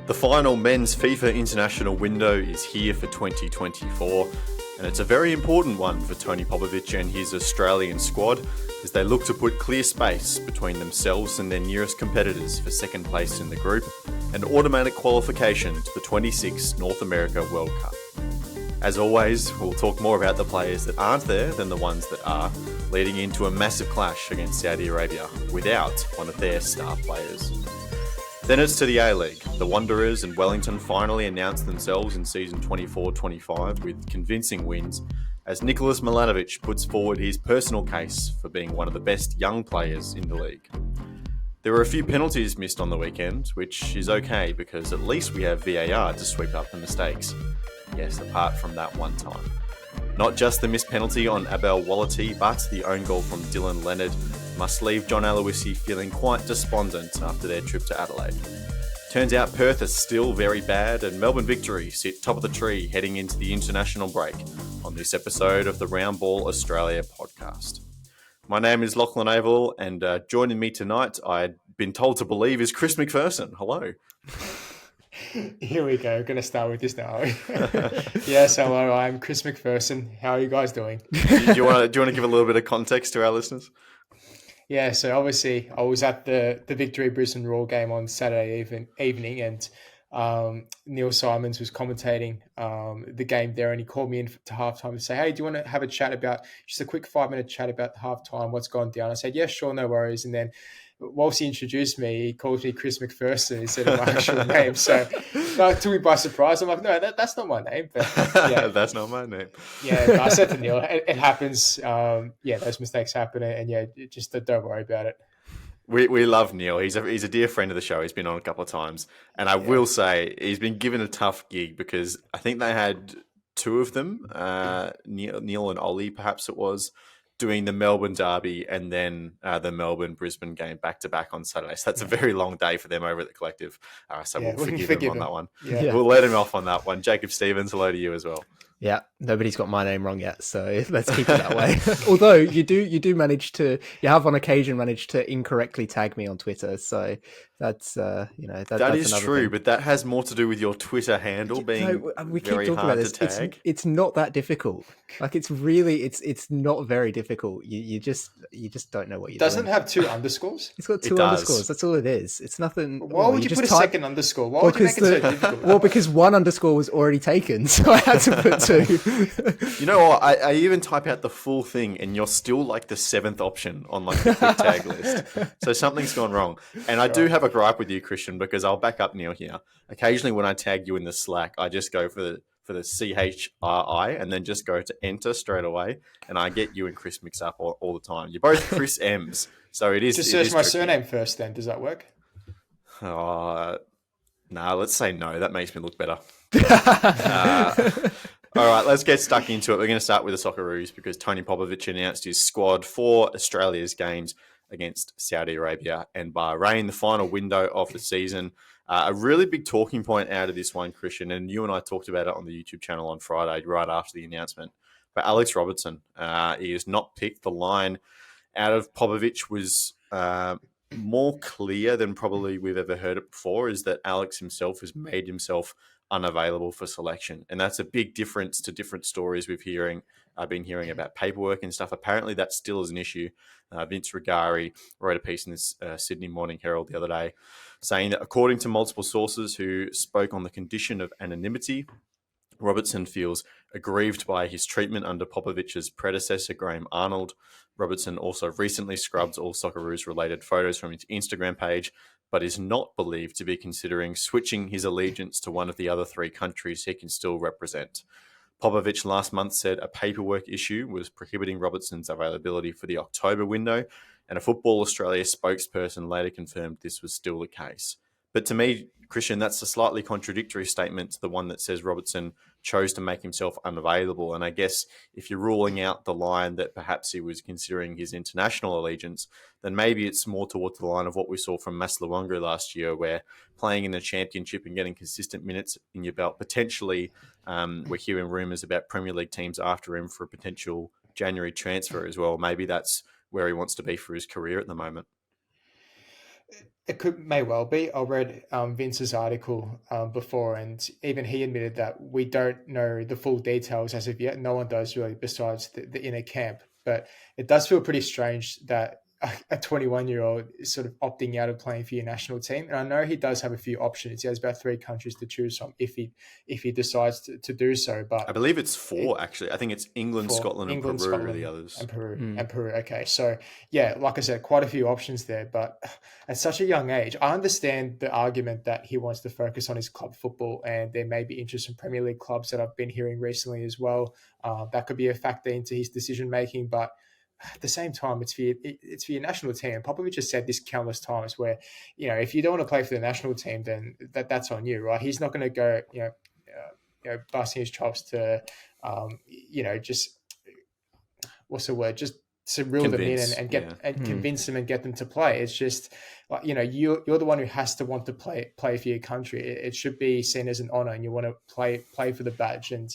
The final men's FIFA international window is here for 2024, and it's a very important one for Tony Popovic and his Australian squad as they look to put clear space between themselves and their nearest competitors for second place in the group and automatic qualification to the 26th North America World Cup. As always, we'll talk more about the players that aren't there than the ones that are, leading into a massive clash against Saudi Arabia without one of their star players. Then it's to the A-League. The Wanderers and Wellington finally announced themselves in season 24-25 with convincing wins as Nicholas Milanovic puts forward his personal case for being one of the best young players in the league. There were a few penalties missed on the weekend, which is okay because at least we have VAR to sweep up the mistakes. Yes, apart from that one time. Not just the missed penalty on Abel Wallati, but the own goal from Dylan Leonard must leave John Aloisi feeling quite despondent after their trip to Adelaide. Turns out Perth is still very bad and Melbourne Victory sit top of the tree heading into the international break on this episode of the Round Ball Australia podcast. My name is Lachlan Avil and joining me tonight, I'd been told to believe, is Chris McPherson. Hello. Here we go. Going to start with this now. Yes, hello. I'm Chris McPherson. How are you guys doing? do you want to give a little bit of context to our listeners? Yeah, so obviously I was at the Victory Brisbane Roar game on Saturday evening and Neil Simons was commentating the game there and he called me in to halftime to say, hey, do you want to have a chat about, just a quick 5-minute chat about the halftime, what's gone down? I said, yeah, sure, no worries. And then whilst he introduced me, he called me Chris McPherson instead of my actual name. So that took me by surprise. I'm like, no, that's not my name. But yeah, that's not my name. Yeah, I said to Neil, it happens. Those mistakes happen, and just don't worry about it. We love Neil. He's a dear friend of the show. He's been on a couple of times, and I will say he's been given a tough gig because I think they had two of them, Neil and Ollie, perhaps it was, doing the Melbourne derby and then the Melbourne-Brisbane game back-to-back on Saturday. So that's a very long day for them over at the Collective. So we'll forgive him on that one. Yeah. We'll let him off on that one. Jacob Stevens, hello to you as well. Yeah, nobody's got my name wrong yet, so let's keep it that way. Although you manage to, you have on occasion managed to incorrectly tag me on Twitter, so that's that that's is true, thing. But that has more to do with your Twitter handle being we keep very talking hard about this. to tag. It's not that difficult. Like it's not very difficult. You just don't know what you're doing. Doesn't have two underscores. It's got two underscores. That's all it is. It's nothing. Why would you put a second underscore? Why would you make it so difficult? Well, because one underscore was already taken, so I had to put two. You know what? I even type out the full thing, and you're still like the 7th option on like the quick tag list. So something's gone wrong. And I do have a gripe with you, Christian, because I'll back up Neil here. Occasionally, when I tag you in the Slack, I just go for the CHRI and then just go to enter straight away, and I get you and Chris mixed up all the time. You're both Chris M's, so it is. Just search my surname first, then. Does that work? Let's say no. That makes me look better. All right, let's get stuck into it. We're going to start with the Socceroos because Tony Popovic announced his squad for Australia's games against Saudi Arabia and Bahrain, the final window of the season. A really big talking point out of this one, Christian, and you and I talked about it on the YouTube channel on Friday, right after the announcement. But Alex Robertson, he has not picked. The line out of Popovic was more clear than probably we've ever heard it before, is that Alex himself has made himself unavailable for selection. And that's a big difference to different stories I've been hearing about paperwork and stuff. Apparently that still is an issue. Vince Rigari wrote a piece in this Sydney Morning Herald the other day saying that according to multiple sources who spoke on the condition of anonymity, Robertson feels aggrieved by his treatment under Popovic's predecessor, Graham Arnold. Robertson also recently scrubbed all Socceroos related photos from his Instagram page, but is not believed to be considering switching his allegiance to one of the other 3 countries he can still represent. Popovic last month said a paperwork issue was prohibiting Robertson's availability for the October window, and a Football Australia spokesperson later confirmed this was still the case. But to me, Christian, that's a slightly contradictory statement to the one that says Robertson chose to make himself unavailable. And I guess if you're ruling out the line that perhaps he was considering his international allegiance, then maybe it's more towards the line of what we saw from Mas Luongo last year, where playing in the championship and getting consistent minutes in your belt, potentially we're hearing rumours about Premier League teams after him for a potential January transfer as well. Maybe that's where he wants to be for his career at the moment. May well be. I read Vince's article before, and even he admitted that we don't know the full details as of yet. No one does really, besides the inner camp. But it does feel pretty strange that a 21-year-old is sort of opting out of playing for your national team. And I know he does have a few options. He has about 3 countries to choose from if he decides to do so. But I believe it's 4 actually. I think it's England, Scotland, and Peru are the others. And Peru. Okay, so yeah, like I said, quite a few options there. But at such a young age, I understand the argument that he wants to focus on his club football, and there may be interest in Premier League clubs that I've been hearing recently as well. That could be a factor into his decision making, but at the same time, it's for your national team. Popovich has said this countless times where, if you don't want to play for the national team, then that's on you, right? He's not going to go, busting his chops to, just, what's the word? Just to reel them in and convince them and get them to play. It's just, you're the one who has to want to play for your country. It should be seen as an honor, and you want to play for the badge. And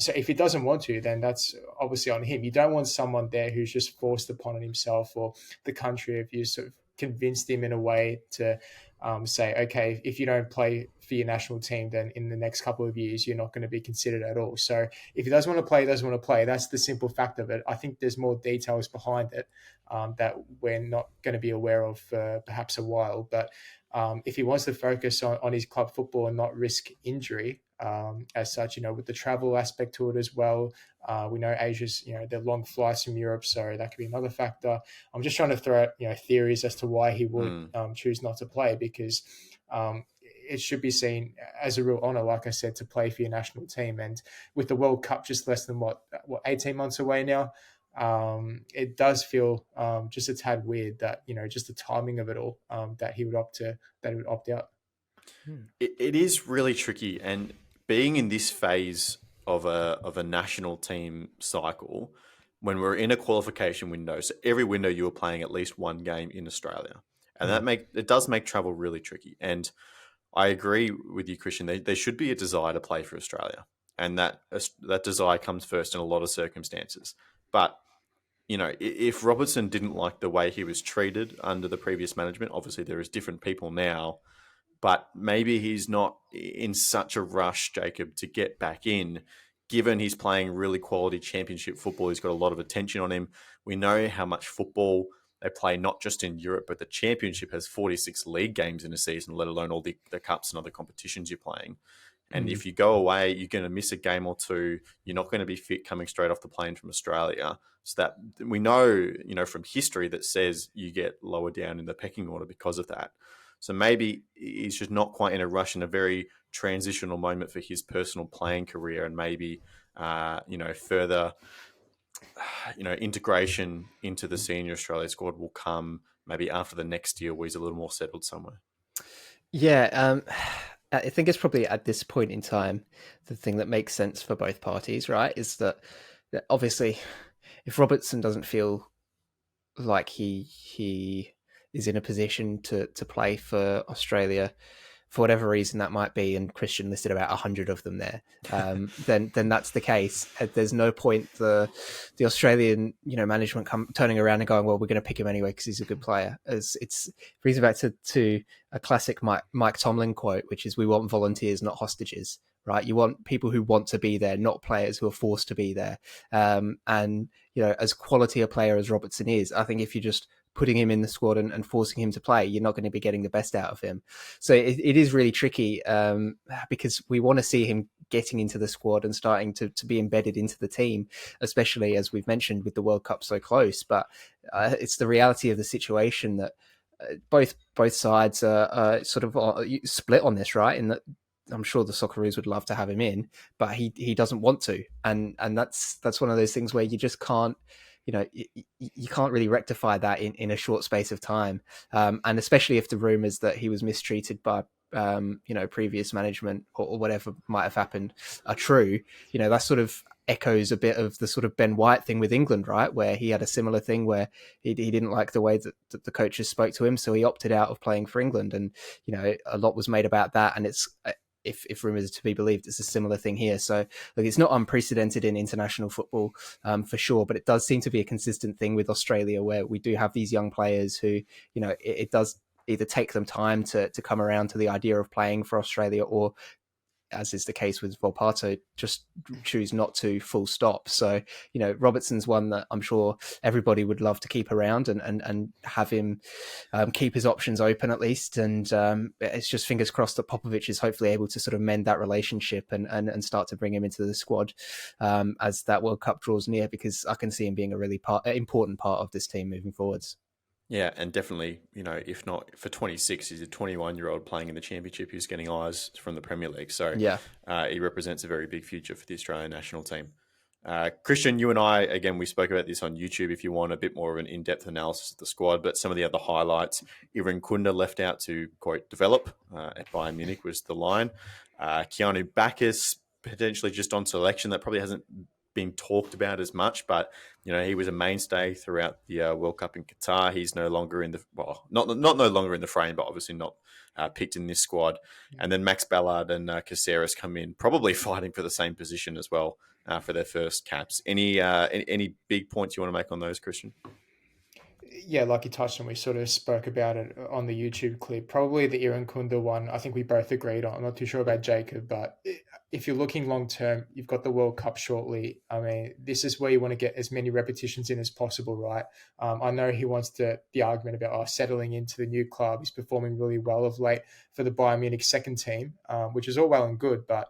so if he doesn't want to, then that's obviously on him. You don't want someone there who's just forced upon it himself, or the country, if you sort of convinced him in a way to say, okay, if you don't play for your national team, then in the next couple of years, you're not going to be considered at all. So if he doesn't want to play, he doesn't want to play. That's the simple fact of it. I think there's more details behind it that we're not going to be aware of for perhaps a while. But if he wants to focus on his club football and not risk injury, as such, with the travel aspect to it as well. We know Asia's, they're long flights from Europe, so that could be another factor. I'm just trying to throw out, theories as to why he would choose not to play, because it should be seen as a real honor, like I said, to play for your national team. And with the World Cup just less than 18 months away now, it does feel just a tad weird that, just the timing of it all, that he would opt out. It is really tricky, and being in this phase of a national team cycle, when we're in a qualification window, so every window you are playing at least one game in Australia, and it does make travel really tricky. And I agree with you, Christian. There should be a desire to play for Australia, and that desire comes first in a lot of circumstances. But if Robertson didn't like the way he was treated under the previous management, obviously there is different people now. But maybe he's not in such a rush, Jacob, to get back in, given he's playing really quality championship football. He's got a lot of attention on him. We know how much football they play, not just in Europe, but the championship has 46 league games in a season, let alone all the cups and other competitions you're playing. And if you go away, you're going to miss a game or two. You're not going to be fit coming straight off the plane from Australia. So that we know, from history that says you get lower down in the pecking order because of that. So maybe he's just not quite in a rush, in a very transitional moment for his personal playing career, and maybe, further, integration into the senior Australia squad will come maybe after the next year, where he's a little more settled somewhere. Yeah, I think it's probably at this point in time, the thing that makes sense for both parties, right, is that obviously if Robertson doesn't feel like he is in a position to play for Australia, for whatever reason that might be, and Christian listed about 100 of them there, then that's the case. There's no point the Australian management turning around and going, well, we're going to pick him anyway because he's a good player. As it brings me back to a classic Mike Tomlin quote, which is, we want volunteers, not hostages. Right, you want people who want to be there, not players who are forced to be there. And as quality a player as Robertson is, I think if you're just putting him in the squad and forcing him to play, you're not going to be getting the best out of him. So it is really tricky, because we want to see him getting into the squad and starting to be embedded into the team, especially as we've mentioned with the World Cup so close. But it's the reality of the situation that both sides are sort of split on this, right? In that, I'm sure the Socceroos would love to have him in, but he doesn't want to, and that's one of those things where you just can't, you can't really rectify that in a short space of time, and especially if the rumours that he was mistreated by previous management or whatever might have happened are true. That sort of echoes a bit of the sort of Ben White thing with England, right, where he had a similar thing where he didn't like the way that the coaches spoke to him, so he opted out of playing for England, and a lot was made about that, and it's. If rumours are to be believed, it's a similar thing here. So look, it's not unprecedented in international football, for sure, but it does seem to be a consistent thing with Australia, where we do have these young players who, it either take them time to come around to the idea of playing for Australia, or, as is the case with Volpato, just choose not to, full stop. So, Robertson's one that I'm sure everybody would love to keep around and have him keep his options open at least. And it's just fingers crossed that Popovic is hopefully able to sort of mend that relationship and start to bring him into the squad as that World Cup draws near, because I can see him being a really important part of this team moving forwards. Yeah, and definitely, if not for 26, he's a 21-year-old playing in the Championship who's getting eyes from the Premier League. So yeah, he represents a very big future for the Australian national team. Christian, you and I, again, we spoke about this on YouTube if you want a bit more of an in-depth analysis of the squad, but some of the other highlights, Ivan Kunda left out to, quote, develop at Bayern Munich was the line. Keanu Bacchus potentially just on selection. That probably hasn't been talked about as much, but he was a mainstay throughout the World Cup in Qatar. He's no longer in the not no longer in the frame, but obviously not picked in this squad. And then Max Ballard and Caceres come in, probably fighting for the same position as well for their first caps. Any big points you want to make on those, Christian? Yeah, like you touched on, we sort of spoke about it on the YouTube clip. Probably the Iran Kunda one, I think we both agreed on. I'm not too sure about Jacob, but if you're looking long term, you've got the World Cup shortly. I mean, this is where you want to get as many repetitions in as possible, right? I know he wants the argument about settling into the new club. He's performing really well of late for the Bayern Munich second team, which is all well and good, but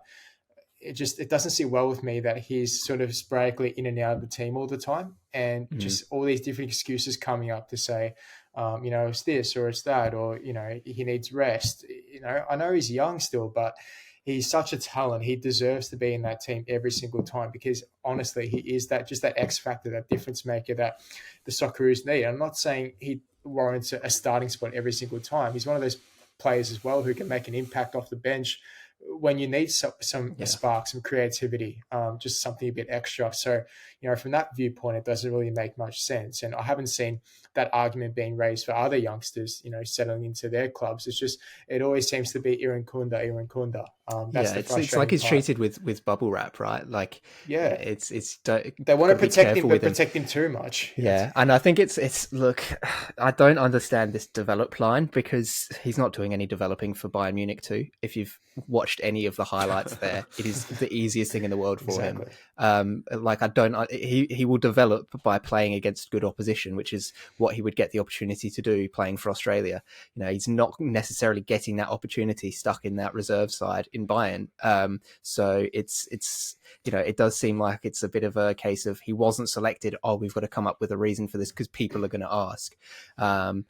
it doesn't sit well with me that he's sort of sporadically in and out of the team all the time, and just all these different excuses coming up to say, it's this or it's that, or, he needs rest. I know he's young still, but he's such a talent. He deserves to be in that team every single time, because honestly, he is that X factor, that difference maker that the Socceroos need. I'm not saying he warrants a starting spot every single time. He's one of those players as well who can make an impact off the bench when you need some spark, some creativity, just something a bit extra. So, from that viewpoint, it doesn't really make much sense. And I haven't seen that argument being raised for other youngsters, settling into their clubs. It always seems to be Iran Kunda. It's like he's treated with bubble wrap, right? Like, it's they want to protect him, but protect him too much. Yeah, and I think it's look, I don't understand this develop line, because he's not doing any developing for Bayern Munich too. If you've watched any of the highlights there, it is the easiest thing in the world for him. He will develop by playing against good opposition, which is what he would get the opportunity to do playing for Australia. He's not necessarily getting that opportunity stuck in that reserve side in Bayern. So it's it does seem like it's a bit of a case of he wasn't selected. Oh, we've got to come up with a reason for this because people are going to ask. And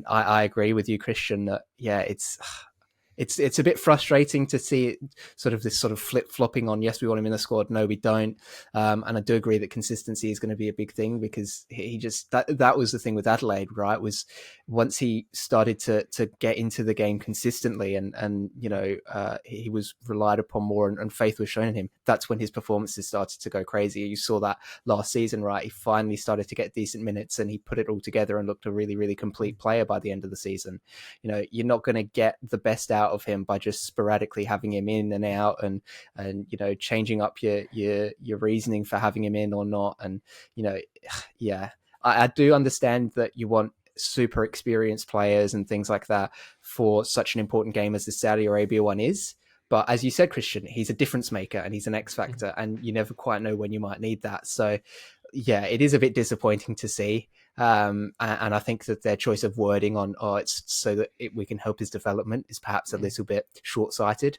I agree with you, Christian, that it's a bit frustrating to see it sort of flip-flopping on, yes, we want him in the squad, no, we don't. And I do agree that consistency is going to be a big thing, because he just, that was the thing with Adelaide, right? Was once he started to get into the game consistently and he was relied upon more and faith was shown in him, that's when his performances started to go crazy. You saw that last season, right? He finally started to get decent minutes and he put it all together and looked a really, really complete player by the end of the season. You're not going to get the best out of him by just sporadically having him in and out and changing up your reasoning for having him in or not. And I do understand that you want super experienced players and things like that for such an important game as the Saudi Arabia one is. But as you said, Christian, he's a difference maker and he's an X factor, and you never quite know when you might need that. So yeah, it is a bit disappointing to see. And I think that their choice of wording on, it's so that we can help his development, is perhaps a little bit short-sighted,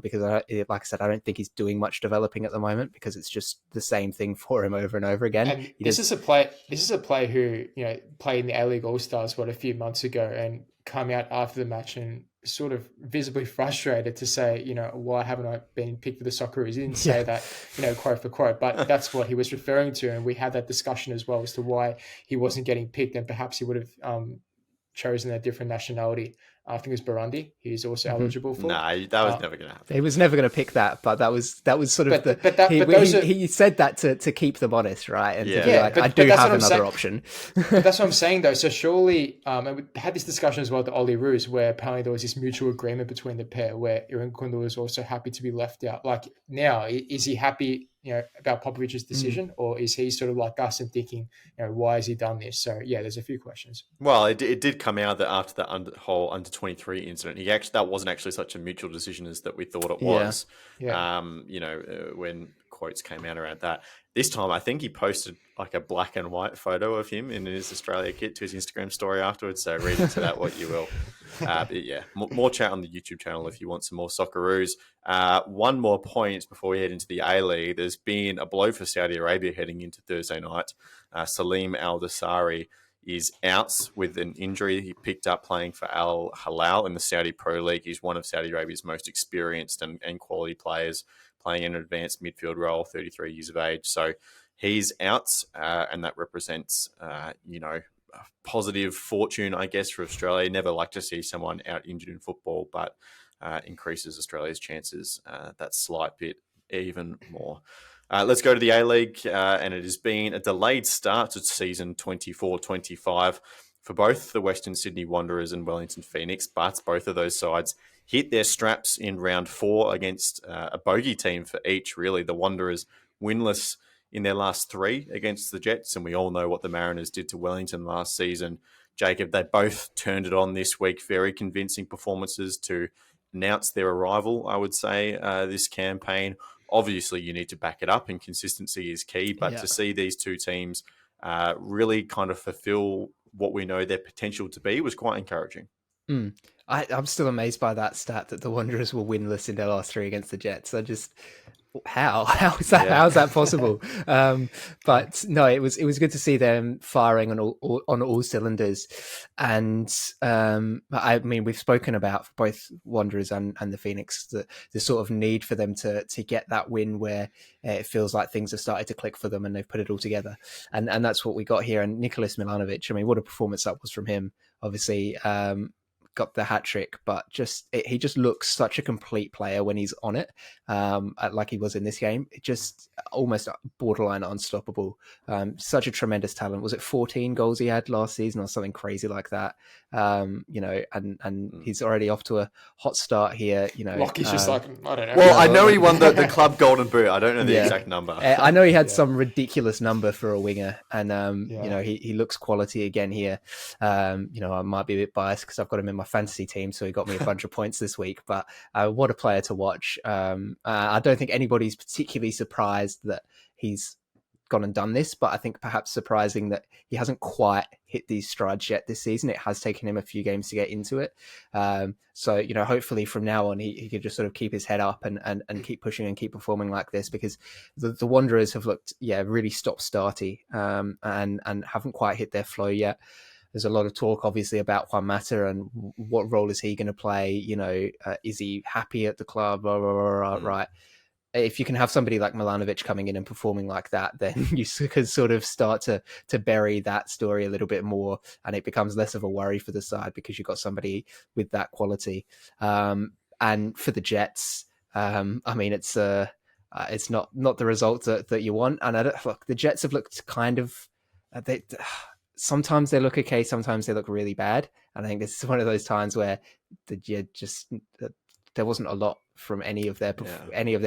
because like I said, I don't think he's doing much developing at the moment, because it's just the same thing for him over and over again. And this is a player who played in the A-League All-Stars a few months ago and come out after the match and sort of visibly frustrated to say, why haven't I been picked for the Socceroos? He didn't say that, quote for quote, but that's what he was referring to. And we had that discussion as well as to why he wasn't getting picked, and perhaps he would have chosen a different nationality. I think it was Burundi. He's also eligible for. No, that was never going to happen. He was never going to pick that, but that was sort of he said that to keep them honest, right? And to be like, I do have another option. But that's what I'm saying, though. So surely, and we had this discussion as well with the Ollie Roos, where apparently there was this mutual agreement between the pair, where Iran Kunda was also happy to be left out. Like now, is he happy? about Popovic's decision, or is he sort of like us and thinking, why has he done this? So yeah, there's a few questions. Well, it did come out that after the whole under 23 incident, that wasn't actually such a mutual decision as that we thought it was. Yeah. When quotes came out around that. This time, I think he posted like a black and white photo of him in his Australia kit to his Instagram story afterwards. So read into that what you will. But yeah, more chat on the YouTube channel if you want some more Socceroos. One more point before we head into the A-League. There's been a blow for Saudi Arabia heading into Thursday night. Salim Al-Dasari is out with an injury he picked up playing for Al Hilal in the Saudi Pro League. He's one of Saudi Arabia's most experienced and quality players, playing in an advanced midfield role, 33 years of age. So he's out, and that represents, a positive fortune, I guess, for Australia. Never like to see someone out injured in football, but increases Australia's chances that slight bit even more. Let's go to the A-League, and it has been a delayed start to season 24-25 for both the Western Sydney Wanderers and Wellington Phoenix, but both of those sides hit their straps in round 4 against a bogey team for each, really. The Wanderers winless in their last 3 against the Jets, and we all know what the Mariners did to Wellington last season. Jacob, they both turned it on this week. Very convincing performances to announce their arrival, I would say, this campaign. Obviously, you need to back it up, and consistency is key. But to see these two teams really kind of fulfill what we know their potential to be was quite encouraging. I'm still amazed by that stat that the Wanderers were winless in their last 3 against the Jets. How is that? Yeah. How is that possible? But no, it was good to see them firing on all cylinders. And I mean, we've spoken about both Wanderers and the Phoenix the sort of need for them to get that win where it feels like things have started to click for them and they've put it all together. And that's what we got here. And Nicholas Milanovic, I mean, what a performance that was from him. Obviously, got the hat trick, but he just looks such a complete player when he's on it, like he was in this game. It just almost borderline unstoppable. Such a tremendous talent. Was it 14 goals he had last season or something crazy like that? And he's already off to a hot start here. Lockie's just like, I don't know. Well, I know he won the club golden boot. I don't know the exact number. I know he had some ridiculous number for a winger, and he looks quality again here. I might be a bit biased because I've got him in my fantasy team, so he got me a bunch of points this week, but what a player to watch. I don't think anybody's particularly surprised that he's gone and done this, but I think perhaps surprising that he hasn't quite hit these strides yet this season. It has taken him a few games to get into it. So hopefully from now on he can just sort of keep his head up and keep pushing and keep performing like this, because the Wanderers have looked really stop-starty and haven't quite hit their flow yet. There's a lot of talk, obviously, about Juan Mata and what role is he going to play? Is he happy at the club? Right. If you can have somebody like Milanovic coming in and performing like that, then you can sort of start to bury that story a little bit more, and it becomes less of a worry for the side because you've got somebody with that quality. And for the Jets, I mean, it's not the result that you want. And the Jets have looked kind of sometimes they look okay, sometimes they look really bad. And I think this is one of those times where there wasn't a lot from any of their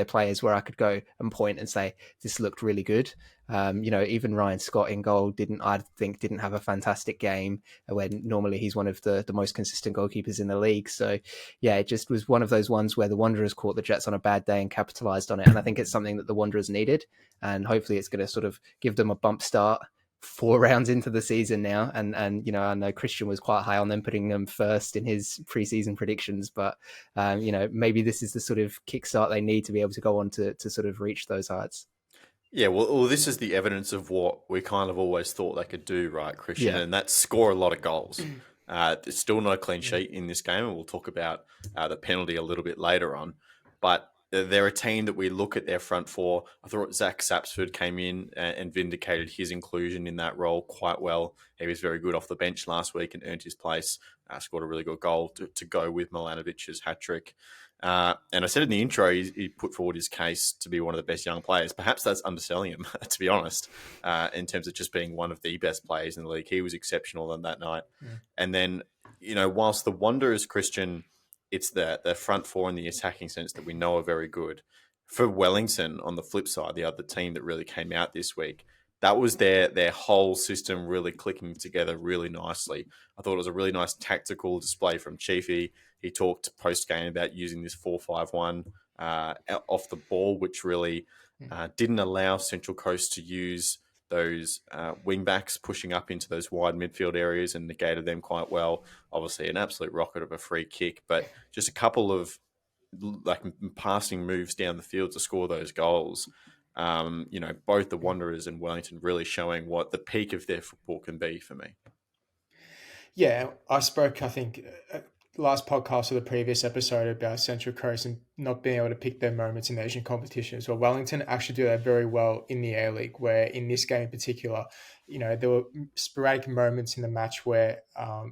players where I could go and point and say this looked really good. Even Ryan Scott in goal didn't have a fantastic game, when normally he's one of the most consistent goalkeepers in the league. So yeah, it just was one of those ones where the Wanderers caught the Jets on a bad day and capitalized on it. And I think it's something that the Wanderers needed, and hopefully it's going to sort of give them a bump start 4 rounds into the season now, and I know Christian was quite high on them, putting them first in his preseason predictions, but maybe this is the sort of kickstart they need to be able to go on to sort of reach those heights. Yeah, well, this is the evidence of what we kind of always thought they could do, right, Christian? Yeah. And that's score a lot of goals. There's still not a clean sheet in this game, and we'll talk about the penalty a little bit later on, but they're a team that we look at their front four. I thought Zach Sapsford came in and vindicated his inclusion in that role quite well. He was very good off the bench last week and earned his place. Scored a really good goal to go with Milanovic's hat-trick. And I said in the intro, he put forward his case to be one of the best young players. Perhaps that's underselling him, to be honest, in terms of just being one of the best players in the league. He was exceptional on that night. Yeah. And then, whilst the Wanderers, Christian, it's the front four in the attacking sense that we know are very good. For Wellington, on the flip side, the other team that really came out this week, that was their whole system really clicking together really nicely. I thought it was a really nice tactical display from Chiefy. He talked post-game about using this 4-5-1 off the ball, which really didn't allow Central Coast to use those wing-backs pushing up into those wide midfield areas and negated them quite well. Obviously, an absolute rocket of a free kick, but just a couple of like passing moves down the field to score those goals. Both the Wanderers and Wellington really showing what the peak of their football can be for me. Yeah, I spoke, I think, last podcast or the previous episode about Central Coast and not being able to pick their moments in Asian competitions. Well, Wellington actually do that very well in the A-League, where in this game in particular, there were sporadic moments in the match where,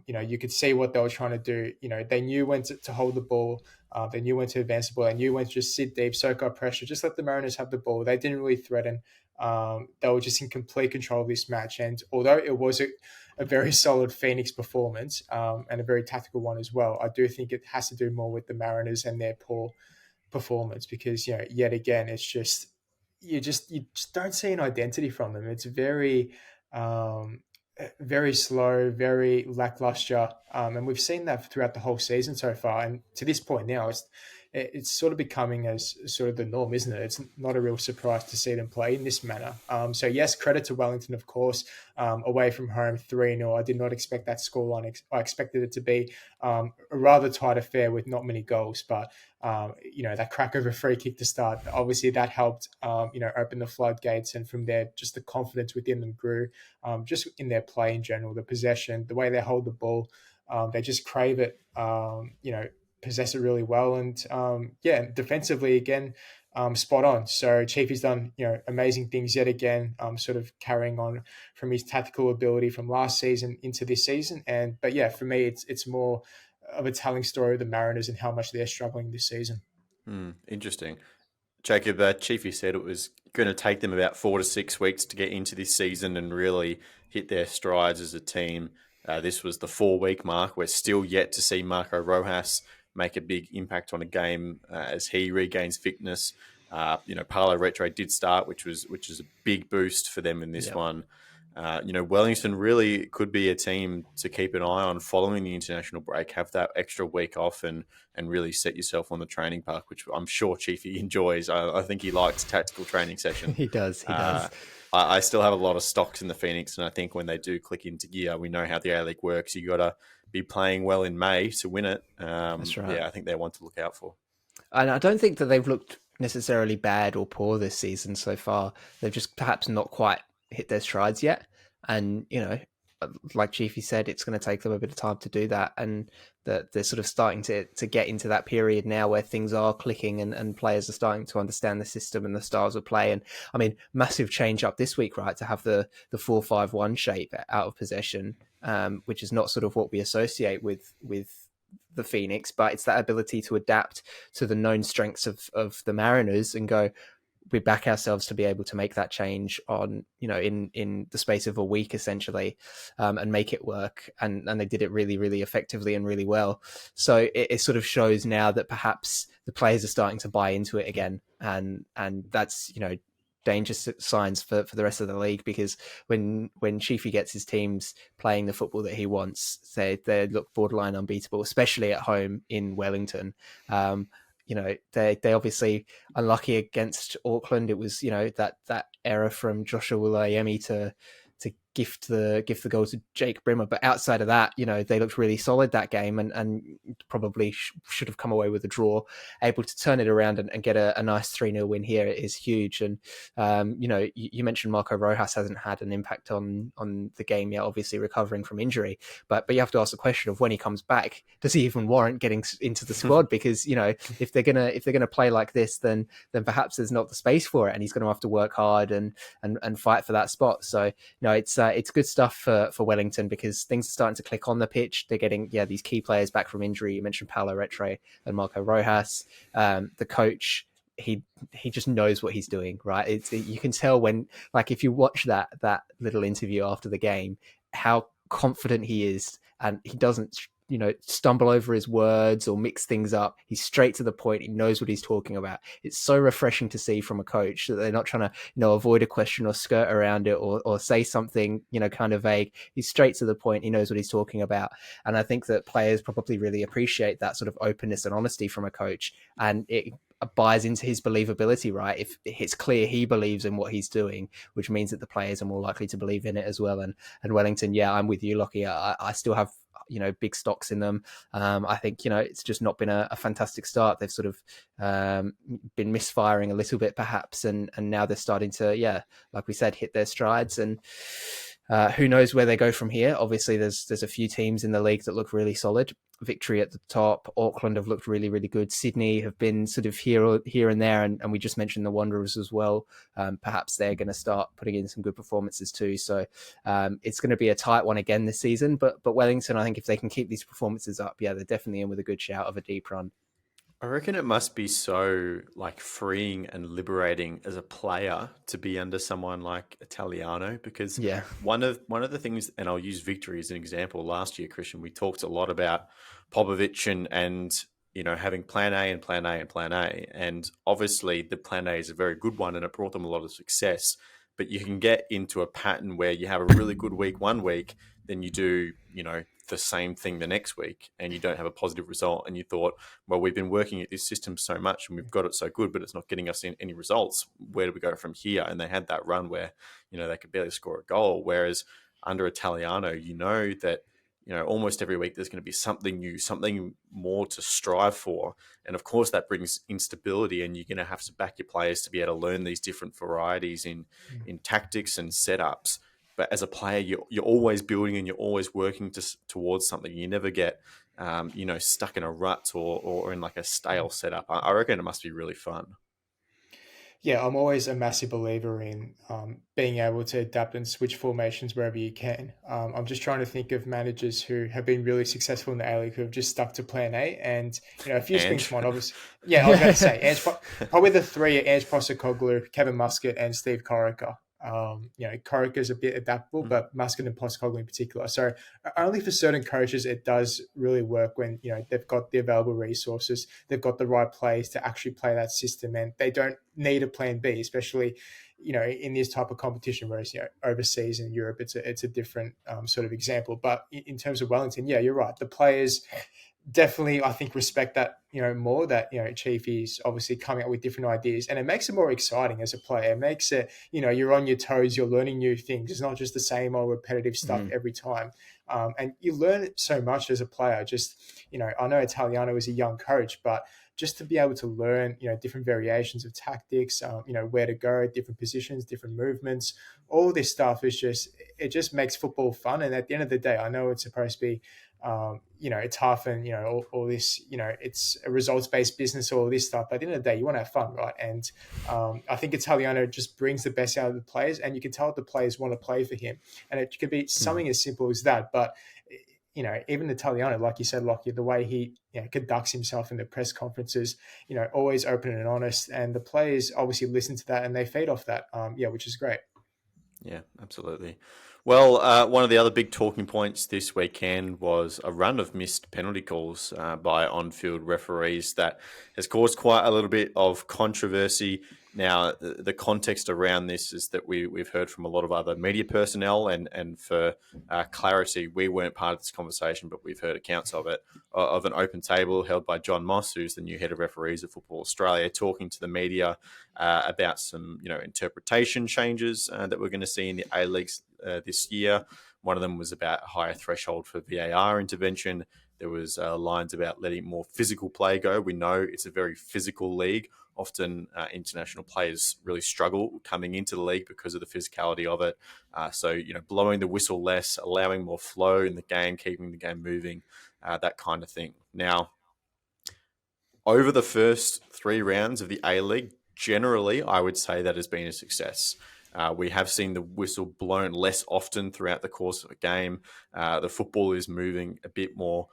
you could see what they were trying to do. They knew when to hold the ball. They knew when to advance the ball. They knew when to just sit deep, soak up pressure, just let the Mariners have the ball. They didn't really threaten. They were just in complete control of this match. And although it was a very solid Phoenix performance and a very tactical one as well, I do think it has to do more with the Mariners and their poor performance, because yet again it's just you just don't see an identity from them. It's very very slow, very lackluster, and we've seen that throughout the whole season so far. And to this point now, it's sort of becoming as sort of the norm, isn't it? It's not a real surprise to see them play in this manner. So yes, credit to Wellington, of course, away from home 3-0. I did not expect that scoreline. I expected it to be a rather tight affair with not many goals, but that crack of a free kick to start, obviously that helped, open the floodgates. And from there, just the confidence within them grew, just in their play in general, the possession, the way they hold the ball, they just crave it, possess it really well. And defensively again, spot on. So Chiefy's done amazing things yet again, sort of carrying on from his tactical ability from last season into this season. But for me, it's more of a telling story of the Mariners and how much they're struggling this season. Interesting. Jacob, Chiefy said it was going to take them about 4 to 6 weeks to get into this season and really hit their strides as a team. This was the 4-week mark. We're still yet to see Marco Rojas make a big impact on a game as he regains fitness. Paulo Retro did start, which is a big boost for them in this one. Wellington really could be a team to keep an eye on following the international break. Have that extra week off and really set yourself on the training park, which I'm sure Chiefy enjoys. I think he likes tactical training session. He does. I still have a lot of stocks in the Phoenix, and I think when they do click into gear, we know how the A-League works. You got to be playing well in May to win it. That's right. Yeah, I think they're one to look out for. And I don't think that they've looked necessarily bad or poor this season so far. They've just perhaps not quite hit their strides yet. And, like Chiefy said, it's going to take them a bit of time to do that. And that they're sort of starting to get into that period now where things are clicking and players are starting to understand the system and the styles of play. And I mean, massive change up this week, right? To have the 4-5-1 shape out of possession, which is not sort of what we associate with the Phoenix, but it's that ability to adapt to the known strengths of the Mariners and go, we back ourselves to be able to make that change on, in the space of a week, essentially, and make it work. And they did it really, really effectively and really well. So it sort of shows now that perhaps the players are starting to buy into it again. And that's, dangerous signs for the rest of the league, because when Chiefy gets his teams playing the football that he wants, they look borderline unbeatable, especially at home in Wellington. They obviously unlucky against Auckland. It was, that error from Joshua Wulayemi to gift the goal to Jake Brimmer. But outside of that, they looked really solid that game and probably should have come away with a draw. Able to turn it around and get a nice 3-0 win here is huge. And, you mentioned Marco Rojas hasn't had an impact on the game yet, obviously recovering from injury. But you have to ask the question of when he comes back, does he even warrant getting into the squad? Because, if they're gonna play like this, then perhaps there's not the space for it, and he's going to have to work hard and fight for that spot. So, it's good stuff for Wellington, because things are starting to click on the pitch. They're getting these key players back from injury. You mentioned Paulo Retre and Marco Rojas. The coach, he just knows what he's doing, right? You can tell when, like, if you watch that little interview after the game, how confident he is, and he doesn't stumble over his words or mix things up. He's straight to the point. He knows what he's talking about. It's so refreshing to see from a coach that they're not trying to, avoid a question or skirt around it or say something, kind of vague. He's straight to the point. He knows what he's talking about. And I think that players probably really appreciate that sort of openness and honesty from a coach. And it buys into his believability, right? If it's clear he believes in what he's doing, which means that the players are more likely to believe in it as well. And Wellington, yeah, I'm with you, Lockie. I still have big stocks in them. I think it's just not been a fantastic start. They've sort of been misfiring a little bit perhaps, and now they're starting to, like we said, hit their strides. And who knows where they go from here? Obviously, there's a few teams in the league that look really solid. Victory at the top. Auckland have looked really, really good. Sydney have been sort of here and there, and we just mentioned the Wanderers as well. Perhaps they're going to start putting in some good performances too. So it's going to be a tight one again this season. But Wellington, I think if they can keep these performances up, they're definitely in with a good shout of a deep run. I reckon it must be so freeing and liberating as a player to be under someone like Italiano, because one of the things, and I'll use Victory as an example. Last year, Christian, we talked a lot about Popovic and having plan A and plan A and plan A, and obviously the plan A is a very good one and it brought them a lot of success. But you can get into a pattern where you have a really good week one week, then you do the same thing the next week and you don't have a positive result, and you thought, well, we've been working at this system so much and we've got it so good, but it's not getting us in any results. Where do we go from here? And they had that run where they could barely score a goal, whereas under Italiano, that almost every week there's going to be something new, something more to strive for, and of course that brings instability, and you're going to have to back your players to be able to learn these different varieties in tactics and setups. But as a player, you're always building and you're always working towards something. You never get, stuck in a rut or in a stale setup. I reckon it must be really fun. Yeah, I'm always a massive believer in being able to adapt and switch formations wherever you can. I'm just trying to think of managers who have been really successful in the A-League who have just stuck to plan A. And, a few spring to mind, obviously. Yeah, I was about to say, probably the three are Ange Postecoglou, Kevin Muscat, and Steve Corica. Corica's a bit adaptable, but Muscat and Postecoglou in particular. So only for certain coaches, it does really work when, they've got the available resources, they've got the right players to actually play that system, and they don't need a plan B, especially, in this type of competition, whereas, overseas in Europe, it's a different sort of example. But in terms of Wellington, you're right. The players definitely, I think, respect that, more, that, Chief is obviously coming up with different ideas, and it makes it more exciting as a player. It makes it, you're on your toes, you're learning new things. It's not just the same old repetitive stuff every time. And you learn so much as a player. Just, I know Italiano is a young coach, but just to be able to learn, different variations of tactics, where to go, different positions, different movements, all this stuff is it just makes football fun. And at the end of the day, I know it's supposed to be, it's tough and, all this, it's a results-based business, all this stuff. But at the end of the day, you want to have fun, right? And I think Italiano just brings the best out of the players, and you can tell the players want to play for him. And it could be something as simple as that. But, even Italiano, like you said, Lockie, the way he conducts himself in the press conferences, always open and honest. And the players obviously listen to that and they feed off that, which is great. Yeah, absolutely. Well, one of the other big talking points this weekend was a run of missed penalty calls by on-field referees that has caused quite a little bit of controversy. Now, the context around this is that we've heard from a lot of other media personnel, and for clarity, we weren't part of this conversation, but we've heard accounts of it, of an open table held by John Moss, who's the new head of referees at Football Australia, talking to the media about some interpretation changes that we're going to see in the A-League this year. One of them was about a higher threshold for VAR intervention. There was lines about letting more physical play go. We know it's a very physical league. Often international players really struggle coming into the league because of the physicality of it. So, blowing the whistle less, allowing more flow in the game, keeping the game moving, that kind of thing. Now, over the first 3 rounds of the A-League, generally, I would say that has been a success. We have seen the whistle blown less often throughout the course of a game. The football is moving a bit more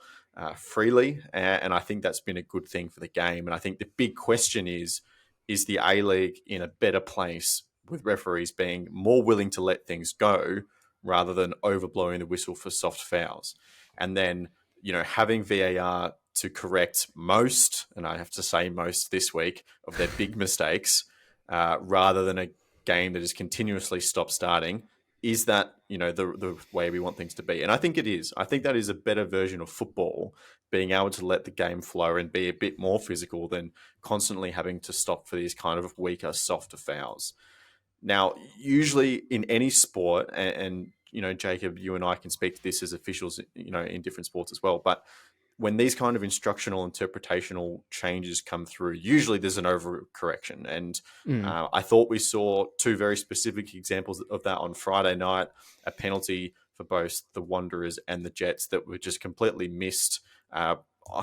freely, and I think that's been a good thing for the game. And I think the big question is the A-League in a better place with referees being more willing to let things go rather than overblowing the whistle for soft fouls? And then, having VAR to correct most, and I have to say most this week, of their big mistakes, rather than a game that is continuously stop-starting, is that, the way we want things to be? And I think it is. I think that is a better version of football, being able to let the game flow and be a bit more physical than constantly having to stop for these kind of weaker, softer fouls. Now, usually in any sport, and Jacob, you and I can speak to this as officials, in different sports as well, but when these kind of instructional, interpretational changes come through, usually there's an overcorrection. And I thought we saw two very specific examples of that on Friday night, a penalty for both the Wanderers and the Jets that were just completely missed.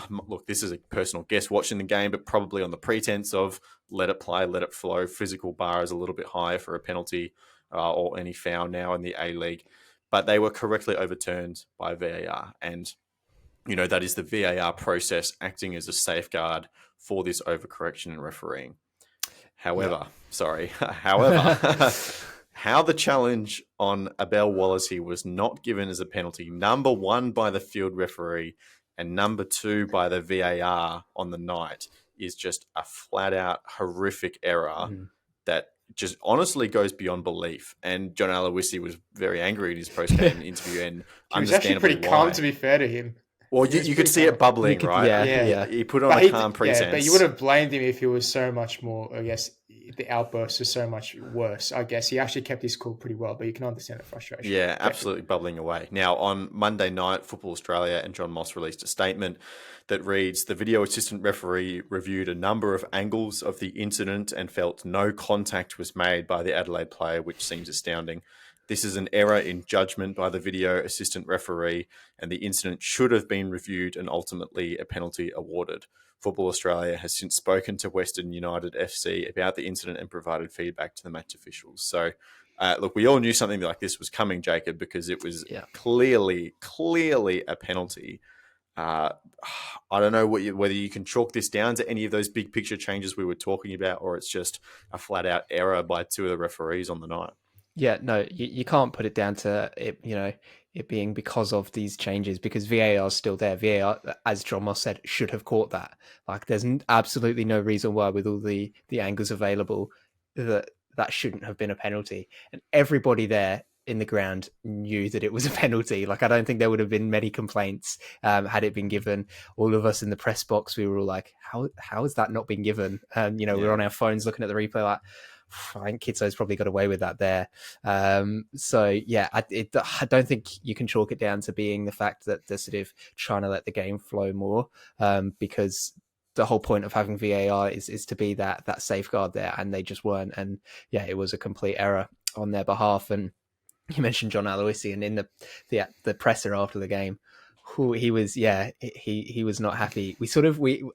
Look, this is a personal guess watching the game, but probably on the pretense of let it play, let it flow. Physical bar is a little bit higher for a penalty or any foul now in the A-League. But they were correctly overturned by VAR. And that is the VAR process acting as a safeguard for this overcorrection and refereeing. However, how the challenge on Abel Wallacey was not given as a penalty, number one by the field referee and number two by the VAR on the night, is just a flat out horrific error that just honestly goes beyond belief. And John Aloisi was very angry in his post-game interview, and he was actually pretty calm, to be fair to him. Well, you could see it bubbling, right? Yeah. He put on a calm pretense. Yeah, but you would have blamed him if he was so much more, I guess, the outbursts are so much worse. I guess he actually kept his cool pretty well, but you can understand the frustration. Yeah, definitely. Absolutely bubbling away. Now, on Monday night, Football Australia and John Moss released a statement that reads, the video assistant referee reviewed a number of angles of the incident and felt no contact was made by the Adelaide player, which seems astounding. This is an error in judgment by the video assistant referee, and the incident should have been reviewed and ultimately a penalty awarded. Football Australia has since spoken to Western United FC about the incident and provided feedback to the match officials. So, look, we all knew something like this was coming, Jacob, because it was clearly a penalty. I don't know whether you can chalk this down to any of those big picture changes we were talking about, or it's just a flat out error by two of the referees on the night. Yeah, no, you can't put it down to it, it being because of these changes, because VAR is still there. VAR, as John Moss said, should have caught that. Like, there's absolutely no reason why, with all the angles available, that shouldn't have been a penalty. And everybody there in the ground knew that it was a penalty. Like, I don't think there would have been many complaints had it been given. All of us in the press box, we were all like, how has that not been given? We were on our phones looking at the replay like, I think Kitso's probably got away with that there. I don't think you can chalk it down to being the fact that they're sort of trying to let the game flow more, because the whole point of having VAR is to be that safeguard there, and they just weren't. And yeah, it was a complete error on their behalf. And you mentioned John Aloisi, and in the presser after the game, he was not happy.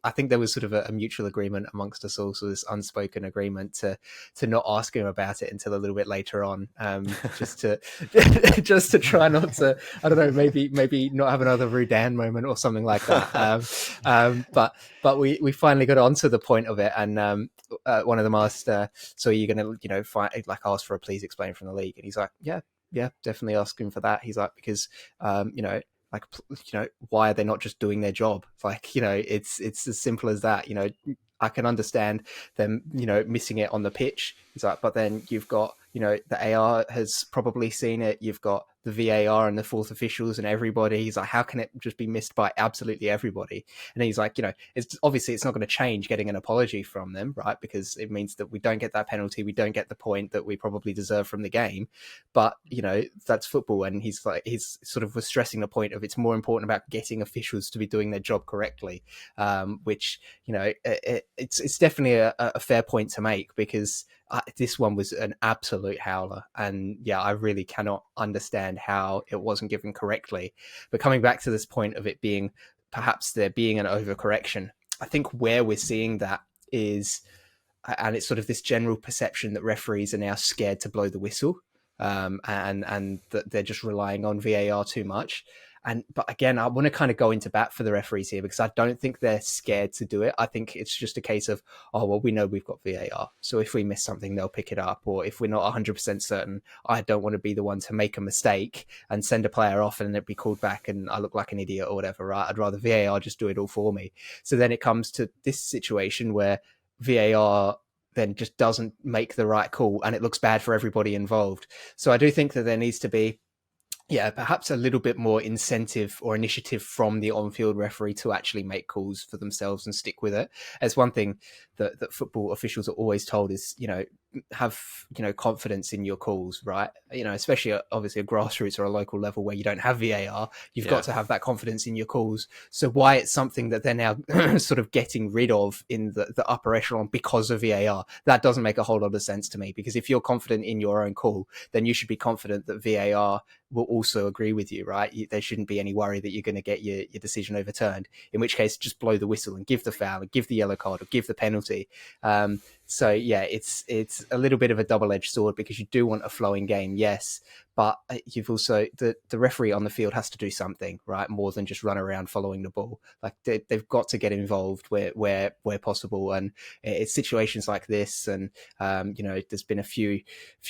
I think there was sort of a mutual agreement amongst us all, so this unspoken agreement to not ask him about it until a little bit later on, just to try not to, I don't know, maybe not have another Rudan moment or something like that. But we finally got onto the point of it, and one of them asked, so are you going to ask for a please explain from the league? And he's like, yeah, definitely ask him for that. He's like, because why are they not just doing their job? It's as simple as that. I can understand them, missing it on the pitch. He's like, but then you've got, the AR has probably seen it. You've got the VAR and the fourth officials and everybody. He's like, how can it just be missed by absolutely everybody? And he's like, it's not going to change getting an apology from them, right? Because it means that we don't get that penalty. We don't get the point that we probably deserve from the game. But, that's football. And he's sort of was stressing the point of it's more important about getting officials to be doing their job correctly, which, it's definitely a fair point to make, because this one was an absolute howler. And yeah, I really cannot understand how it wasn't given correctly. But coming back to this point of it being perhaps there being an overcorrection, I think where we're seeing that is, and it's sort of this general perception that referees are now scared to blow the whistle, and that they're just relying on VAR too much. But again, I want to kind of go into bat for the referees here because I don't think they're scared to do it. I think it's just a case of, oh, well, we know we've got VAR. So if we miss something, they'll pick it up. Or if we're not 100% certain, I don't want to be the one to make a mistake and send a player off and it be called back and I look like an idiot or whatever, right? I'd rather VAR just do it all for me. So then it comes to this situation where VAR then just doesn't make the right call and it looks bad for everybody involved. So I do think that there needs to be perhaps a little bit more incentive or initiative from the on-field referee to actually make calls for themselves and stick with it. As one thing that football officials are always told is, have, confidence in your calls, right? Especially obviously a grassroots or a local level where you don't have VAR, you've got to have that confidence in your calls. So why it's something that they're now sort of getting rid of in the upper echelon because of VAR, that doesn't make a whole lot of sense to me, because if you're confident in your own call, then you should be confident that VAR will also agree with you, right? There shouldn't be any worry that you're going to get your decision overturned, in which case just blow the whistle and give the foul and give the yellow card or give the penalty. So it's a little bit of a double-edged sword, because you do want a flowing game, yes, but you've also the referee on the field has to do something, right? More than just run around following the ball. Like they've got to get involved where possible, and it's situations like this. And there's been a few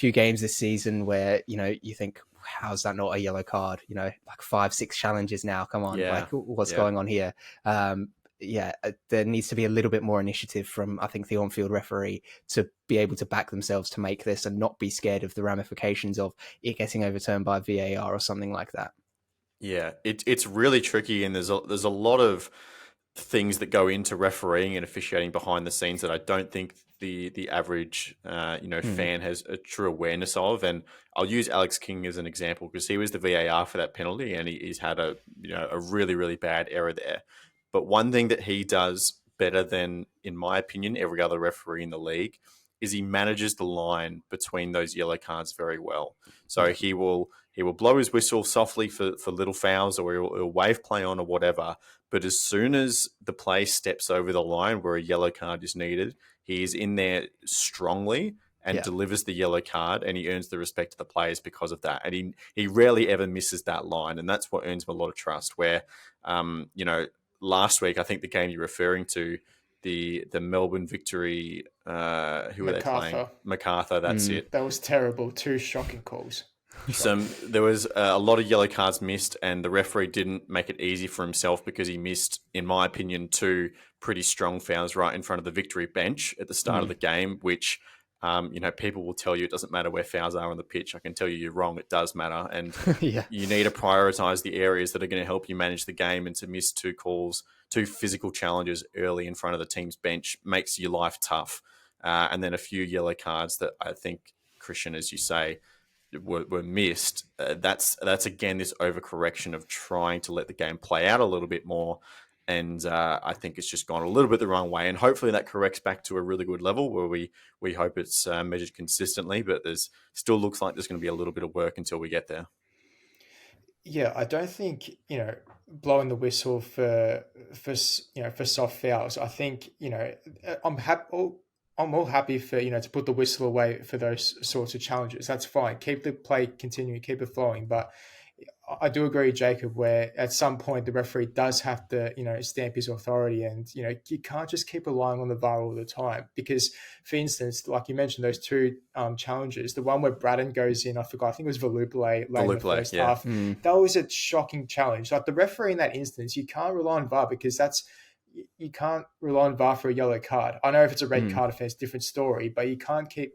games this season where you think, how's that not a yellow card? Like 5-6 challenges now. Come on, like what's going on here? There needs to be a little bit more initiative from, I think, the on-field referee to be able to back themselves to make this and not be scared of the ramifications of it getting overturned by VAR or something like that. Yeah, it's really tricky, and there's a lot of things that go into refereeing and officiating behind the scenes that I don't think the average fan has a true awareness of. And I'll use Alex King as an example, because he was the VAR for that penalty, and he's had a really, really bad error there. But one thing that he does better than, in my opinion, every other referee in the league is he manages the line between those yellow cards very well. So he will blow his whistle softly for little fouls, or he'll wave play on or whatever. But as soon as the play steps over the line where a yellow card is needed, he is in there strongly and delivers the yellow card, and he earns the respect of the players because of that. And he rarely ever misses that line, and that's what earns him a lot of trust. Where, last week, I think the game you're referring to, the Melbourne victory, who were they playing? MacArthur, that's it. That was terrible. 2 shocking calls. There was a lot of yellow cards missed, and the referee didn't make it easy for himself, because he missed, in my opinion, 2 pretty strong fouls right in front of the victory bench at the start of the game, which, people will tell you it doesn't matter where fouls are on the pitch. I can tell you you're wrong. It does matter. And you need to prioritize the areas that are going to help you manage the game, and to miss 2 calls, 2 physical challenges early in front of the team's bench makes your life tough. And then a few yellow cards that I think, Christian, as you say, were missed. That's again this overcorrection of trying to let the game play out a little bit more, and I think it's just gone a little bit the wrong way. And hopefully that corrects back to a really good level where we hope it's measured consistently. But there's still looks like there's going to be a little bit of work until we get there. Yeah, I don't think blowing the whistle for soft fouls. I think I'm all happy for to put the whistle away for those sorts of challenges. That's fine. Keep the play continuing, keep it flowing. But I do agree, Jacob, where at some point the referee does have to stamp his authority, and you can't just keep relying on the VAR all the time. Because, for instance, like you mentioned, those 2 challenges, the one where Braddon goes in, I think it was Valupale late in the first half. That was a shocking challenge. Like the referee in that instance, you can't rely on VAR, because you can't rely on VAR for a yellow card. I know if it's a red card offence, different story, but you can't keep,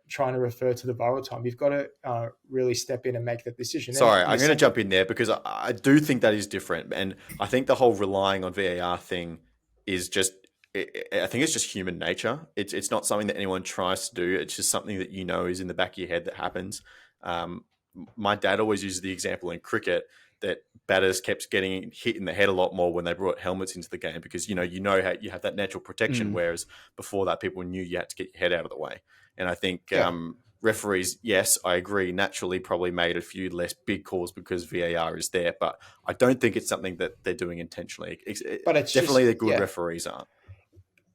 trying to refer to the VAR all the time. You've got to really step in and make that decision. Sorry, I'm going to jump in there, because I do think that is different. And I think the whole relying on VAR thing is just, I think it's just human nature. It's not something that anyone tries to do. It's just something that is in the back of your head that happens. My dad always uses the example in cricket that batters kept getting hit in the head a lot more when they brought helmets into the game, because how you have that natural protection, whereas before that people knew you had to get your head out of the way. And I think referees, yes, I agree, naturally probably made a few less big calls because VAR is there, but I don't think it's something that they're doing intentionally. But it's definitely the good referees aren't.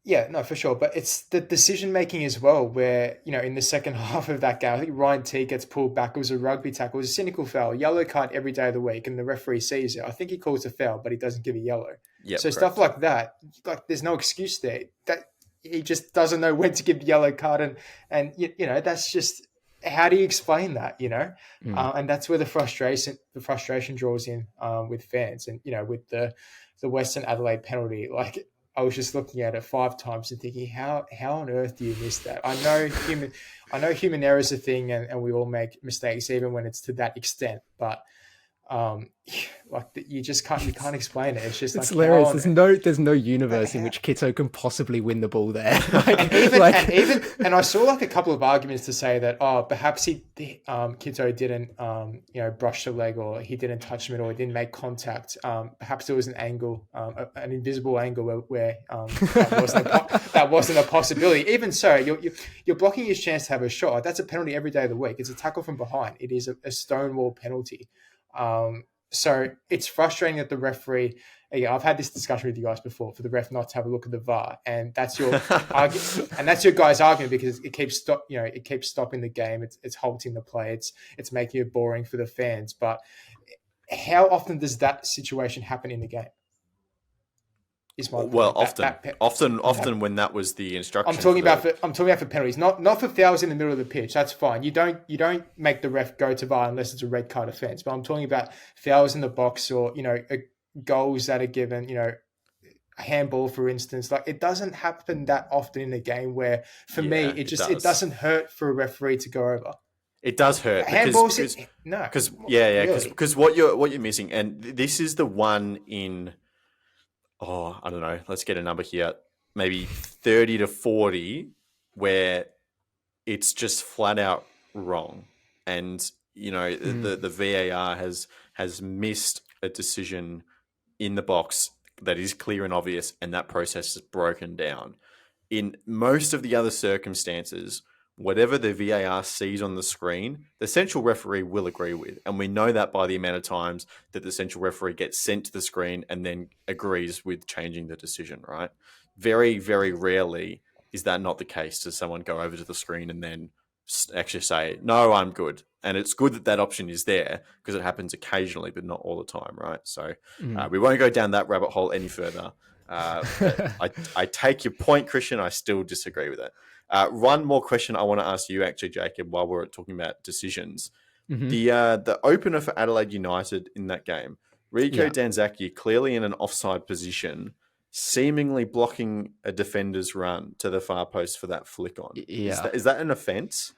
Yeah, no, for sure. But it's the decision making as well, where, in the second half of that game, I think Ryan T gets pulled back. It was a rugby tackle. It was a cynical foul, yellow card every day of the week, and the referee sees it. I think he calls a foul, but he doesn't give a yellow. Yep, So correct. stuff like that, like there's no excuse there. That he just doesn't know when to give the yellow card, and that's just, how do you explain that? And that's where the frustration draws in with fans, and with the Western Adelaide penalty, like. I was just looking at it 5 times and thinking, how on earth do you miss that? I know human error is a thing, and we all make mistakes, even when it's to that extent. But you can't explain it. It's just it's like hilarious. There's no universe in which Kitto can possibly win the ball there. And I saw like a couple of arguments to say that perhaps Kitto didn't brush the leg, or he didn't touch him at all, he didn't make contact. Perhaps there was an angle, an invisible angle where that wasn't a possibility. Even so, you're blocking his chance to have a shot. That's a penalty every day of the week. It's a tackle from behind. It is a stonewall penalty. So it's frustrating that the referee. Again, I've had this discussion with you guys before, for the ref not to have a look at the VAR, and that's your and that's your guys' argument, because it keeps stopping the game. It's halting the play. It's making it boring for the fans. But how often does that situation happen in the game? Often when that was the instruction. I'm talking about for penalties, not for fouls in the middle of the pitch. That's fine. You don't make the ref go to VAR unless it's a red card offence. But I'm talking about fouls in the box, or goals that are given. A handball, for instance. Like, it doesn't happen that often in a game. Where for me, it doesn't hurt for a referee to go over. It does hurt. Handballs, because what you're missing, and this is the one in. I don't know, let's get a number here, maybe 30 to 40, where it's just flat out wrong. And, the VAR has missed a decision in the box that is clear and obvious, and that process is broken down. In most of the other circumstances, whatever the VAR sees on the screen, the central referee will agree with. And we know that by the amount of times that the central referee gets sent to the screen and then agrees with changing the decision, right? Very, very rarely is that not the case. Does someone go over to the screen and then actually say, no, I'm good? And it's good that option is there, because it happens occasionally, but not all the time, right? So we won't go down that rabbit hole any further. I take your point, Christian. I still disagree with it. One more question I want to ask you, actually, Jacob, while we're talking about decisions. Mm-hmm. The opener for Adelaide United in that game, Rico Danzaki, clearly in an offside position, seemingly blocking a defender's run to the far post for that flick on. Yeah. Is that an offence?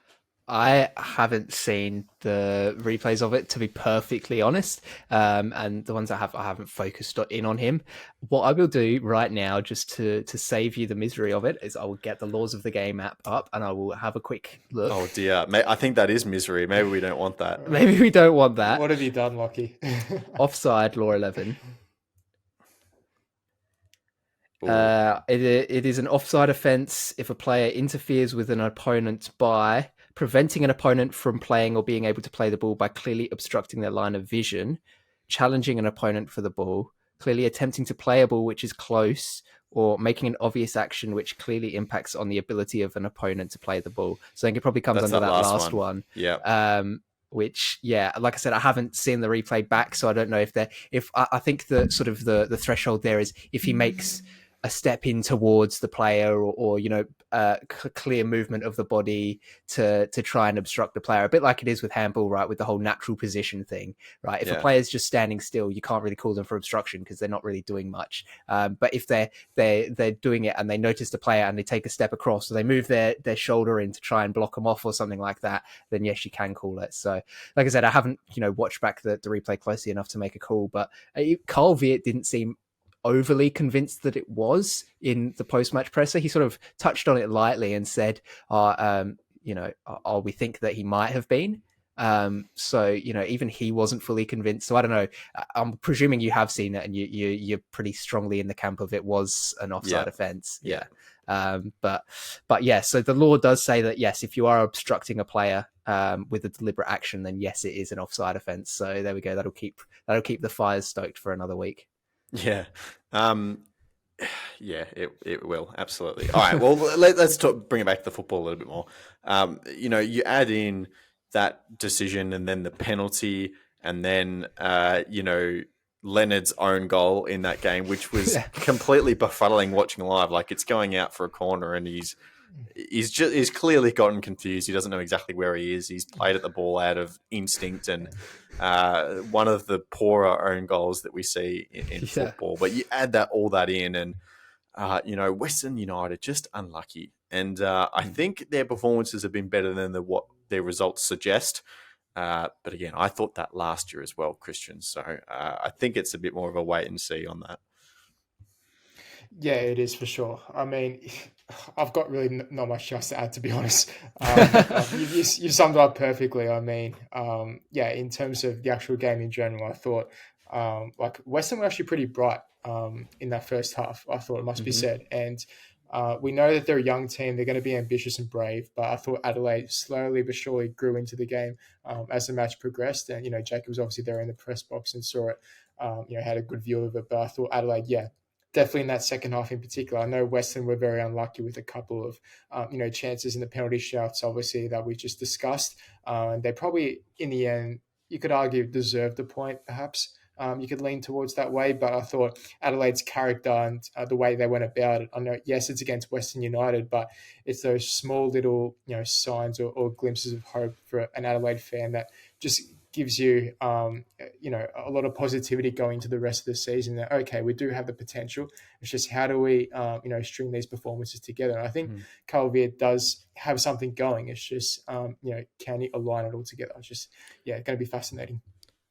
I haven't seen the replays of it, to be perfectly honest. And the ones I haven't focused in on him. What I will do right now, just to save you the misery of it, is I will get the Laws of the Game app up and I will have a quick look. Oh dear. I think that is misery. Maybe we don't want that. Maybe we don't want that. What have you done, Lockie? Offside, Law 11. It is an offside offence if a player interferes with an opponent by preventing an opponent from playing or being able to play the ball by clearly obstructing their line of vision, challenging an opponent for the ball, clearly attempting to play a ball which is close, or making an obvious action which clearly impacts on the ability of an opponent to play the ball. So I think it probably comes under that last one. Yeah. Which, like I said, I haven't seen the replay back, so I don't know if I think the sort of the threshold there is if he makes a step in towards the player, or clear movement of the body to try and obstruct the player, a bit like it is with handball, right? With the whole natural position thing, right? If a player's just standing still, you can't really call them for obstruction because they're not really doing much. But if they're doing it and they notice the player and they take a step across, so they move their shoulder in to try and block them off or something like that, then yes, you can call it. So, like I said, I haven't watched back the replay closely enough to make a call, but Carl Viet didn't seem overly convinced that it was in the post-match presser. He sort of touched on it lightly and said, we think that he might have been. So, even he wasn't fully convinced. So I don't know. I'm presuming you have seen it and you're pretty strongly in the camp of it was an offside offence. Yeah. But yeah, so the law does say that, yes, if you are obstructing a player with a deliberate action, then yes, it is an offside offence. So there we go. That'll keep the fires stoked for another week. Yeah. Yeah, it will, absolutely. All right, well, let's bring it back to the football a little bit more. You add in that decision and then the penalty and then, Leonard's own goal in that game, which was completely befuddling watching live. Like, it's going out for a corner and he's clearly gotten confused. He doesn't know exactly where he is. He's played at the ball out of instinct and one of the poorer own goals that we see in football. But you add all that in and, Western United just unlucky. And I think their performances have been better than what their results suggest. But again, I thought that last year as well, Christian. So I think it's a bit more of a wait and see on that. Yeah, it is for sure. I mean, I've got really not much else to add, to be honest. You summed it up perfectly. I mean, in terms of the actual game in general, I thought Western were actually pretty bright in that first half. I thought, it must be said. And we know that they're a young team. They're going to be ambitious and brave. But I thought Adelaide slowly but surely grew into the game as the match progressed. And, Jacob was obviously there in the press box and saw it, had a good view of it. But I thought Adelaide, definitely in that second half in particular. I know Western were very unlucky with a couple of, chances in the penalty shouts, obviously, that we just discussed. And they probably, in the end, you could argue deserved the point, perhaps. You could lean towards that way, but I thought Adelaide's character and the way they went about it, I know, yes, it's against Western United, but it's those small little, signs or glimpses of hope for an Adelaide fan that just gives you, a lot of positivity going into the rest of the season that, okay, we do have the potential. It's just how do we, string these performances together? And I think Calvier does have something going. It's just, can he align it all together? It's just, going to be fascinating.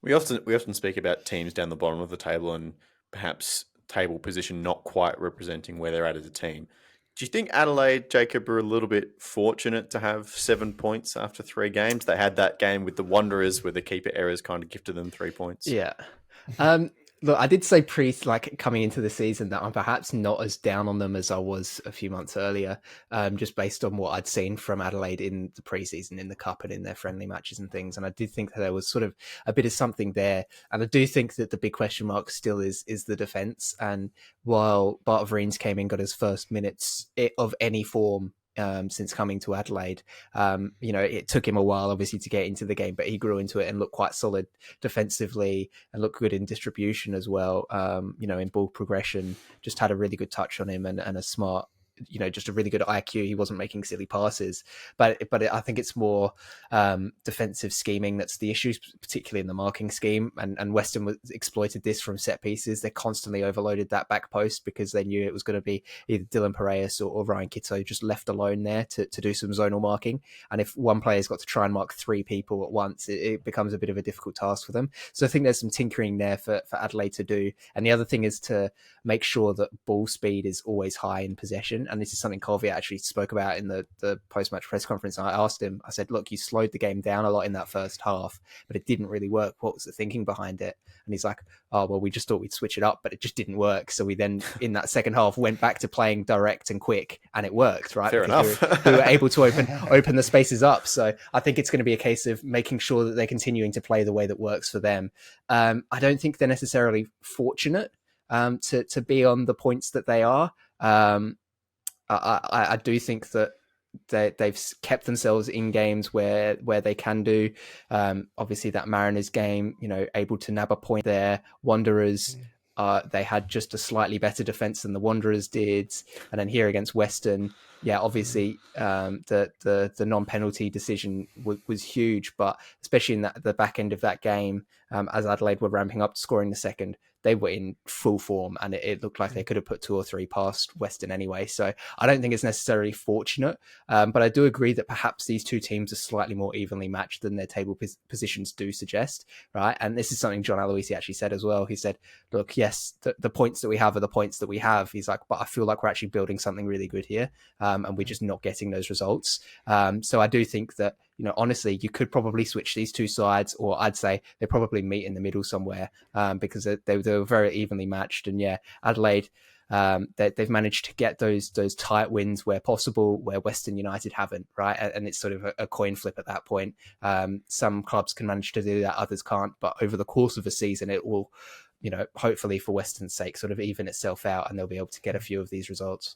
We often speak about teams down the bottom of the table and perhaps table position not quite representing where they're at as a team. Do you think Adelaide, Jacob, are a little bit fortunate to have 7 points after 3 games? They had that game with the Wanderers where the keeper errors kind of gifted them 3 points. Yeah. Look, I did say coming into the season that I'm perhaps not as down on them as I was a few months earlier, just based on what I'd seen from Adelaide in the preseason, in the Cup and in their friendly matches and things. And I did think that there was sort of a bit of something there. And I do think that the big question mark still is the defence. And while Bart Vreens came in, got his first minutes of any form since coming to Adelaide. It took him a while, obviously, to get into the game, but he grew into it and looked quite solid defensively and looked good in distribution as well. In ball progression, just had a really good touch on him and a smart, just a really good IQ. He wasn't making silly passes, but I think it's more defensive scheming that's the issue, particularly in the marking scheme. And Western exploited this from set pieces. They constantly overloaded that back post because they knew it was going to be either Dylan Piraeus or Ryan Kitto just left alone there to do some zonal marking. And if one player's got to try and mark 3 people at once, it becomes a bit of a difficult task for them. So I think there's some tinkering there for Adelaide to do. And the other thing is to make sure that ball speed is always high in possession. And this is something Colvey actually spoke about in the post-match press conference. And I asked him, I said, look, you slowed the game down a lot in that first half, but it didn't really work. What was the thinking behind it? And he's like, oh, well, we just thought we'd switch it up, but it just didn't work. So we then, in that second half, went back to playing direct and quick, and it worked, right? Fair enough. we were able to open the spaces up. So I think it's going to be a case of making sure that they're continuing to play the way that works for them. I don't think they're necessarily fortunate to be on the points that they are. I do think that they've kept themselves in games where they can do. Obviously, that Mariners game, able to nab a point there. Wanderers, they had just a slightly better defense than the Wanderers did, and then here against Western, obviously the non-penalty decision was huge, but especially in the back end of that game, as Adelaide were ramping up, scoring the second, they were in full form, and it looked like they could have put 2 or 3 past Western anyway. So I don't think it's necessarily fortunate, but I do agree that perhaps these two teams are slightly more evenly matched than their table positions do suggest, right? And this is something John Aloisi actually said as well. He said, look, yes, the points that we have are the points that we have. He's like, but I feel like we're actually building something really good here, and we're just not getting those results. So I do think that, honestly, you could probably switch these two sides, or I'd say they probably meet in the middle somewhere, because they were very evenly matched. And Adelaide, they've managed to get those tight wins where possible, where Western United haven't, right? And it's sort of a coin flip at that point. Some clubs can manage to do that, others can't. But over the course of a season, it will hopefully for Western's sake, sort of even itself out, and they'll be able to get a few of these results.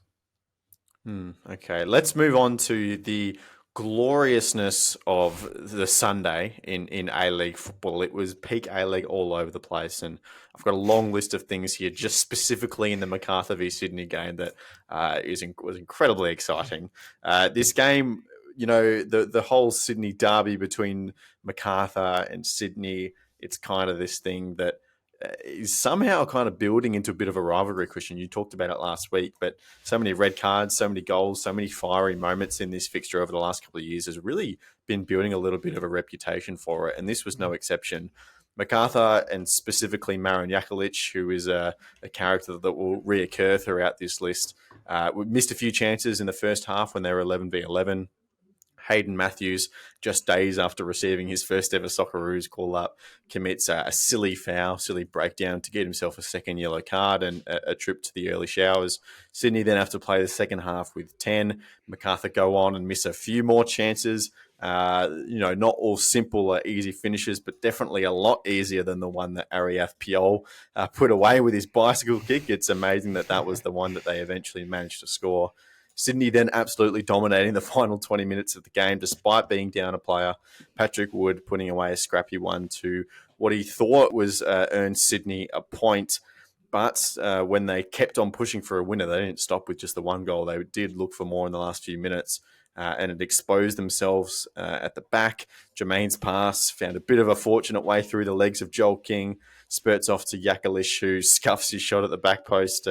Okay, let's move on to the gloriousness of the Sunday in A-League football. It was peak A-League all over the place, and I've got a long list of things here, just specifically in the Macarthur v Sydney game that was incredibly exciting. This game, the whole Sydney derby between Macarthur and Sydney, it's kind of this thing that is somehow kind of building into a bit of a rivalry, Christian. You talked about it last week, but so many red cards, so many goals, so many fiery moments in this fixture over the last couple of years has really been building a little bit of a reputation for it, and this was no exception. Macarthur, and specifically Marin Jakalic, who is a character that will reoccur throughout this list, missed a few chances in the first half when they were 11v11. Hayden Matthews, just days after receiving his first ever Socceroos call-up, commits a silly foul, silly breakdown to get himself a second yellow card and a trip to the early showers. Sydney then have to play the second half with 10. Macarthur go on and miss a few more chances. Not all simple or easy finishes, but definitely a lot easier than the one that Ariaf Piol put away with his bicycle kick. It's amazing that was the one that they eventually managed to score. Sydney then absolutely dominating the final 20 minutes of the game, despite being down a player. Patrick Wood putting away a scrappy one to what he thought was earned Sydney a point. But when they kept on pushing for a winner, they didn't stop with just the one goal. They did look for more in the last few minutes, and it exposed themselves at the back. Jermaine's pass found a bit of a fortunate way through the legs of Joel King, spurts off to Jakalic, who scuffs his shot at the back post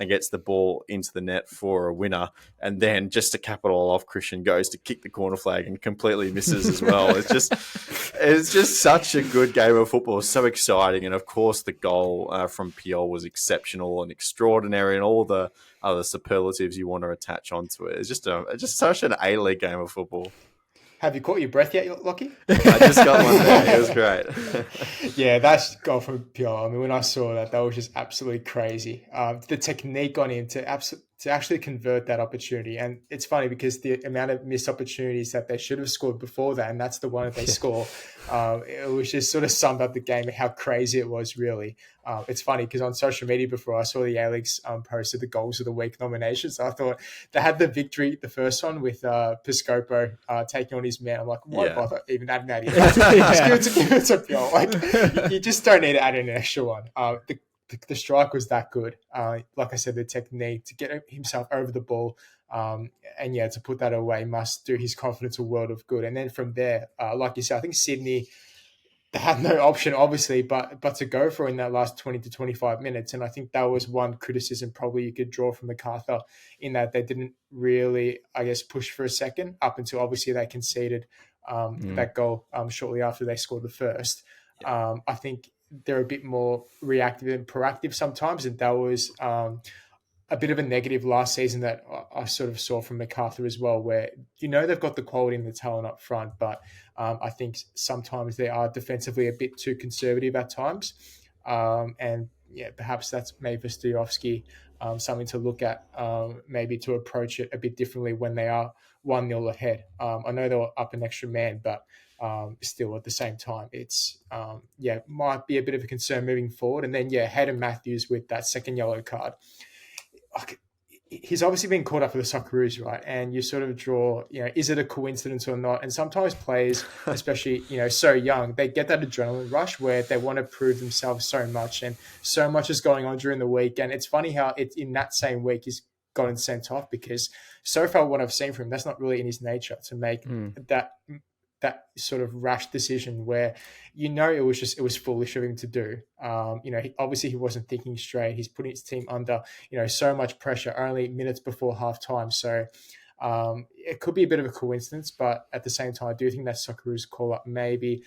and gets the ball into the net for a winner. And then, just to cap it all off, Christian goes to kick the corner flag and completely misses as well. It's just such a good game of football. So exciting. And of course, the goal from Piol was exceptional and extraordinary, and all the other superlatives you want to attach onto it. It's just such an A-League game of football. Have you caught your breath yet, Lockie? I just got one there. It was great. Yeah, that's goal from Piol. I mean, when I saw that was just absolutely crazy. The technique on him to actually convert that opportunity. And it's funny because the amount of missed opportunities that they should have scored before that, and that's the one that they score. It was just sort of summed up the game and how crazy it was, really. It's funny because on social media before, I saw the A-League's posted the goals of the week nominations. I thought they had the victory, the first one with Piscopo taking on his man. I'm like, why bother even adding that in? Just give it to Piol. Like, you just don't need to add in an extra one. The strike was that good. Like I said, the technique to get himself over the ball, to put that away must do his confidence a world of good. And then from there, like you said, I think Sydney, they had no option, obviously, but to go for in that last 20 to 25 minutes. And I think that was one criticism probably you could draw from Macarthur, in that they didn't really, push for a second up until obviously they conceded that goal shortly after they scored the first. I think they're a bit more reactive and proactive sometimes, and that was a bit of a negative last season that I sort of saw from Macarthur as well, where they've got the quality and the talent up front, but I think sometimes they are defensively a bit too conservative at times, perhaps that's maybe for Stoyovsky something to look at, maybe to approach it a bit differently when they are 1-0 ahead. I know they were up an extra man, but still at the same time, it's might be a bit of a concern moving forward. And then Hayden Matthews with that second yellow card. He's obviously been caught up with the Socceroos, right? And you sort of draw, is it a coincidence or not? And sometimes players, especially, so young, they get that adrenaline rush where they want to prove themselves so much, and so much is going on during the week. And it's funny how in that same week he's gotten sent off, because so far what I've seen from him, that's not really in his nature to make that sort of rash decision where, it was foolish of him to do. Obviously he wasn't thinking straight. He's putting his team under, so much pressure only minutes before half time. So it could be a bit of a coincidence, but at the same time, I do think that Socceroos call up maybe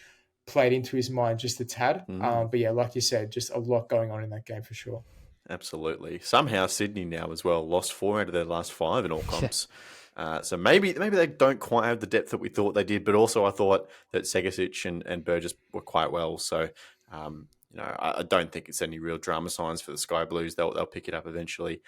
played into his mind just a tad. But like you said, just a lot going on in that game for sure. Absolutely. Somehow Sydney now as well lost 4 out of their last 5 in all comps. So maybe they don't quite have the depth that we thought they did, but also I thought that Segasic and Burgess were quite well. So, I don't think it's any real drama signs for the Sky Blues. They'll pick it up eventually.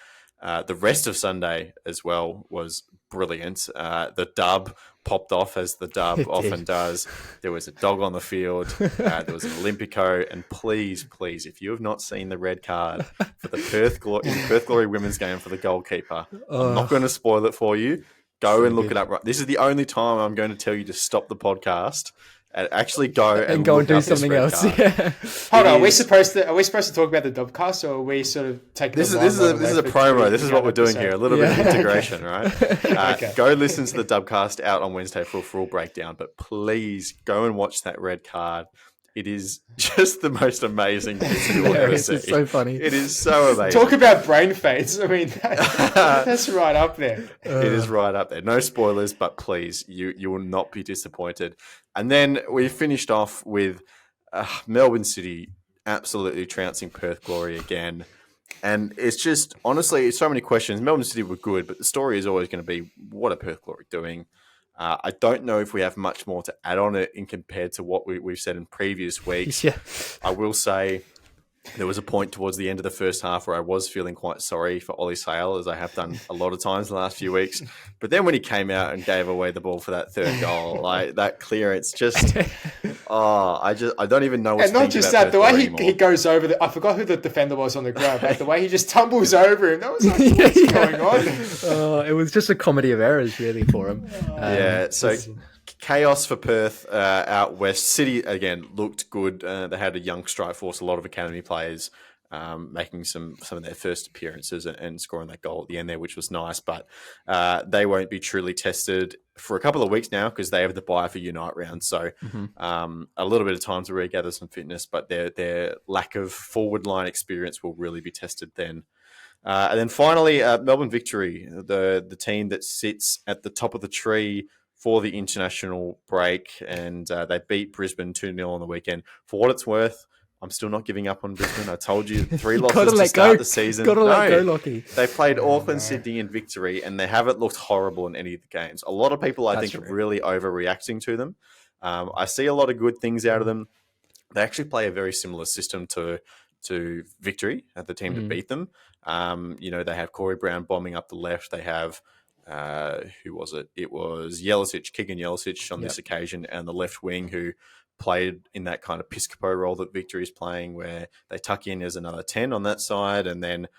The rest of Sunday as well was brilliant. The dub popped off as the dub often does. There was a dog on the field. There was an Olympico. And please, if you have not seen the red card for the Perth Glory women's game for the goalkeeper, I'm not going to spoil it for you. Go and look it up. Right. This is the only time I'm going to tell you to stop the podcast and actually go and do something else. Yeah. Hold on, are we supposed to talk about the Dubcast, or are we sort of taking this is a promo? This is what we're doing here. A little bit of integration, right? Okay. Go listen to the Dubcast out on Wednesday for a full breakdown. But please go and watch that red card. It is just the most amazing thing you'll ever see. It's so funny. It is so amazing. Talk about brain fades. I mean, that's right up there. It is right up there. No spoilers, but please, you will not be disappointed. And then we finished off with Melbourne City absolutely trouncing Perth Glory again. And it's just, honestly, so many questions. Melbourne City were good, but the story is always going to be, what are Perth Glory doing? I don't know if we have much more to add on it in compared to what we've said in previous weeks. Yeah. I will say there was a point towards the end of the first half where I was feeling quite sorry for Ollie Sale, as I have done a lot of times in the last few weeks. But then when he came out and gave away the ball for that third goal, like that clearance, just I don't even know what to think. And not just that, the way he goes over I forgot who the defender was on the ground, but the way he just tumbles over him, that was like, what's going on? It was just a comedy of errors, really, for him. So chaos for Perth out west. City, again, looked good. They had a young strike force, a lot of academy players making some of their first appearances and scoring that goal at the end there, which was nice. But they won't be truly tested for a couple of weeks now because they have the bye for Unite round. So a little bit of time to regather some fitness, but their lack of forward line experience will really be tested then. And then finally, Melbourne Victory, the team that sits at the top of the tree for the international break, and they beat Brisbane 2-0 on the weekend. For what it's worth, I'm still not giving up on Brisbane. I told you 3 losses to start the season. Let go, Lockie. They played Auckland, Sydney, and Victory, and they haven't looked horrible in any of the games. A lot of people, I think, are really overreacting to them. I see a lot of good things out of them. They actually play a very similar system to Victory, at the team that beat them. They have Corey Brown bombing up the left. They have who was it? It was Keegan Jelicic on this occasion, and the left wing who played in that kind of Piscopo role that Victory is playing, where they tuck in as another 10 on that side, and then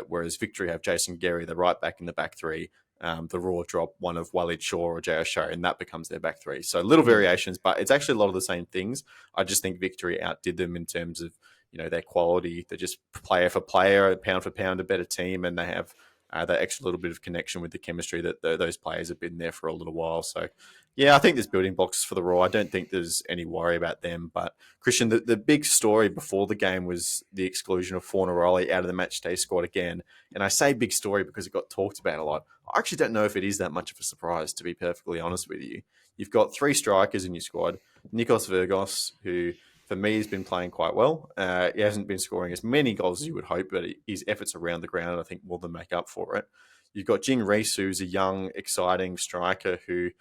whereas Victory have Jason Gary, the right back in the back three, the raw drop one of Walid Shaw or J.O. Shaw, and that becomes their back three. So little variations, but it's actually a lot of the same things. I just think Victory outdid them in terms of their quality. They're just player for player, pound for pound, a better team, and they have that extra little bit of connection with the chemistry that those players have been there for a little while. So, I think there's building blocks for the Raw. I don't think there's any worry about them. But, Christian, the big story before the game was the exclusion of Fornaroli out of the matchday squad again. And I say big story because it got talked about a lot. I actually don't know if it is that much of a surprise, to be perfectly honest with you. You've got 3 strikers in your squad. Nikos Virgos, who for me has been playing quite well. He hasn't been scoring as many goals as you would hope, but his efforts around the ground, I think, more than make up for it. You've got Jing Reese, who's a young, exciting striker who,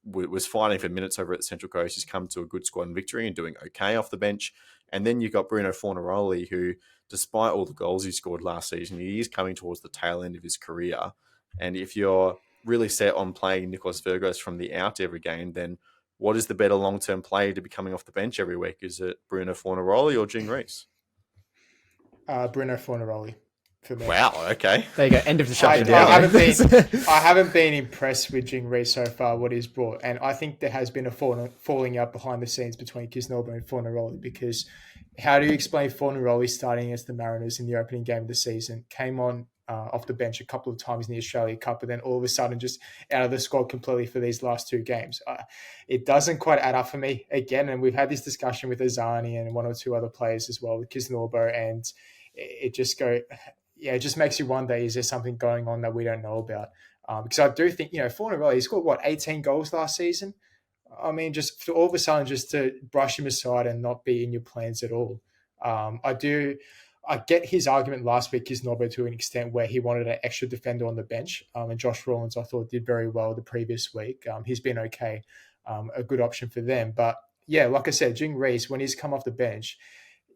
was fighting for minutes over at the Central Coast. He's come to a good squad in Victory and doing okay off the bench. And then you've got Bruno Fornaroli, who, despite all the goals he scored last season, he is coming towards the tail end of his career. And if you're really set on playing Nikos Virgos from the out every game, then what is the better long-term play to be coming off the bench every week? Is it Bruno Fornaroli or Jing Reese? Bruno Fornaroli for me. Wow, okay. There you go. End of the show. I haven't been impressed with Jing Reese so far, what he's brought. And I think there has been a falling out behind the scenes between Kisnorbo and Fornaroli, because how do you explain Fornaroli starting against the Mariners in the opening game of the season? Came on off the bench a couple of times in the Australia Cup, but then all of a sudden just out of the squad completely for these last 2 games. It doesn't quite add up for me again, and we've had this discussion with Azani and 1 or 2 other players as well with Kisnorbo, and it just makes you wonder, is there something going on that we don't know about? Because I do think, Fornaroli, he scored, 18 goals last season? I mean, just for all of a sudden just to brush him aside and not be in your plans at all. I get his argument last week, Kisnorbo, to an extent where he wanted an extra defender on the bench. And Josh Rawlins, I thought, did very well the previous week. He's been okay, a good option for them. But yeah, like I said, Jing Reese, when he's come off the bench,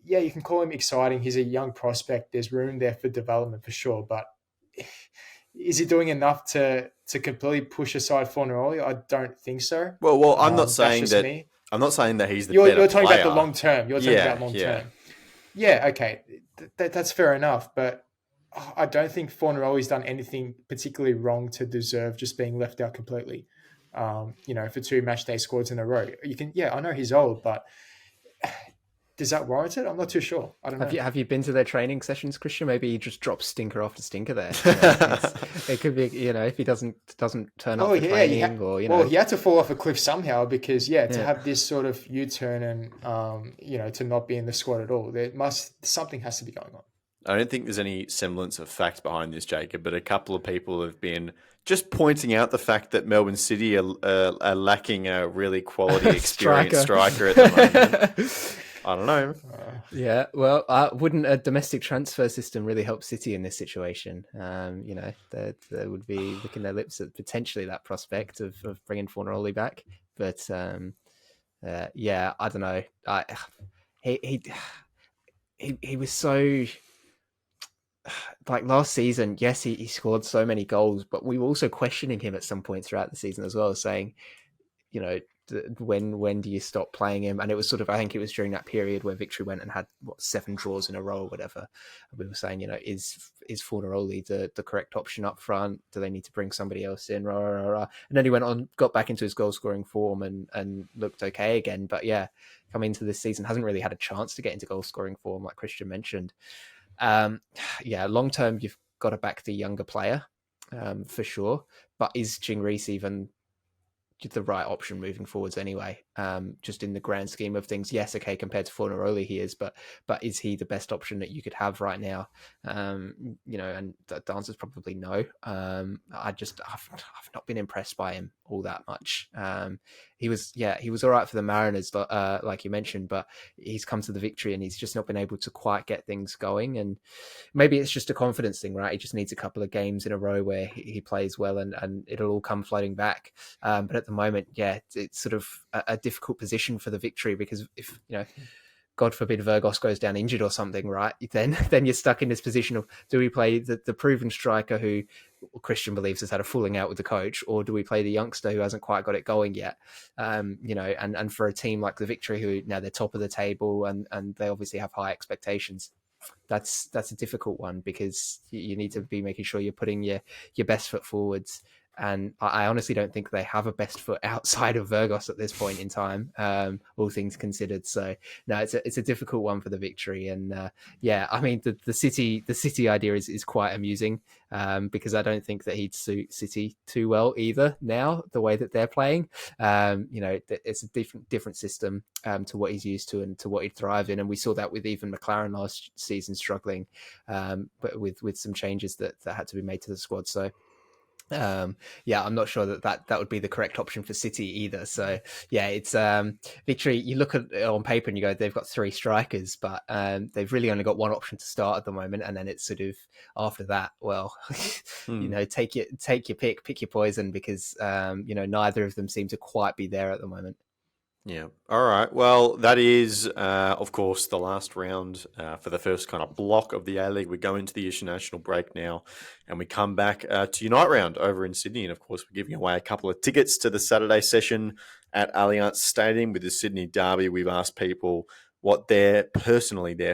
yeah, you can call him exciting. He's a young prospect. There's room there for development for sure. But is he doing enough to completely push aside Fornaroli? I don't think so. Well, I'm not That's saying just that. me. I'm not saying that he's the better You're talking player. about the long term. You're talking about long Yeah. term. Yeah, okay, that's fair enough. But I don't think Fornaroli's done anything particularly wrong to deserve just being left out completely. For 2 match day squads in a row. I know he's old, but does that warrant it? I'm not too sure. I don't know. Have you been to their training sessions, Christian? Maybe he just drops stinker after stinker there. It could be, if he doesn't turn up for training, he had to fall off a cliff somehow because to have this sort of U-turn and to not be in the squad at all, something has to be going on. I don't think there's any semblance of fact behind this, Jacob, but a couple of people have been just pointing out the fact that Melbourne City are lacking a really quality, experienced striker at the moment. I don't know. Yeah, well, wouldn't a domestic transfer system really help City in this situation? They would be licking their lips at potentially that prospect of bringing Fornaroli back. But I don't know. He was so... Like last season, yes, he scored so many goals, but we were also questioning him at some point throughout the season as well, saying, when do you stop playing him? And it was sort of, I think it was during that period where Victory went and had 7 draws in a row or whatever. And we were saying, is Fornaroli the correct option up front? Do they need to bring somebody else in? And then he went on, got back into his goal scoring form and looked okay again. But yeah, coming into this season, hasn't really had a chance to get into goal scoring form, like Christian mentioned. Long term, you've got to back the younger player for sure. But is Jing Reese even the right option moving forwards anyway? Just in the grand scheme of things, yes, okay, compared to Fornaroli he is, but is he the best option that you could have right now? And the answer is probably no. I've not been impressed by him all that much. He was all right for the Mariners, like you mentioned, but he's come to the Victory and he's just not been able to quite get things going. And maybe it's just a confidence thing, right? He just needs a couple of games in a row where he plays well and it'll all come flooding back. But at the moment, it's sort of a difficult position for the Victory, because if, God forbid Virgos goes down injured or something, right? Then you're stuck in this position of, do we play the proven striker who Christian believes has had a falling out with the coach, or do we play the youngster who hasn't quite got it going yet? And for a team like the Victory, who now they're top of the table and they obviously have high expectations, that's a difficult one, because you need to be making sure you're putting your best foot forwards. And I honestly don't think they have a best foot outside of Virgos at this point in time, all things considered. So no, it's a difficult one for the Victory. And the City idea is quite amusing, because I don't think that he'd suit City too well either now, the way that they're playing. It's a different system to what he's used to and to what he'd thrive in. And we saw that with even McLaren last season struggling, but with some changes that had to be made to the squad. So I'm not sure that would be the correct option for City either. So it's Victory. You look at it on paper and you go, they've got 3 strikers, but they've really only got one option to start at the moment, and then it's sort of after that, well, take your pick your poison, because neither of them seem to quite be there at the moment. Yeah. All right. Well, that is, of course, the last round for the first kind of block of the A-League. We go into the international break now, and we come back to Unite round over in Sydney. And, of course, we're giving away a couple of tickets to the Saturday session at Allianz Stadium with the Sydney Derby. We've asked people what their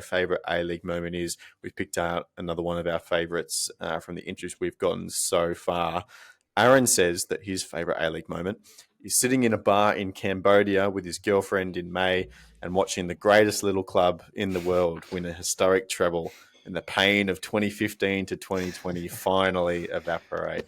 favourite A-League moment is. We've picked out another one of our favourites from the interest we've gotten so far. Aaron says that his favourite A-League moment is sitting in a bar in Cambodia with his girlfriend in May and watching the greatest little club in the world win a historic treble, and the pain of 2015 to 2020 finally evaporate.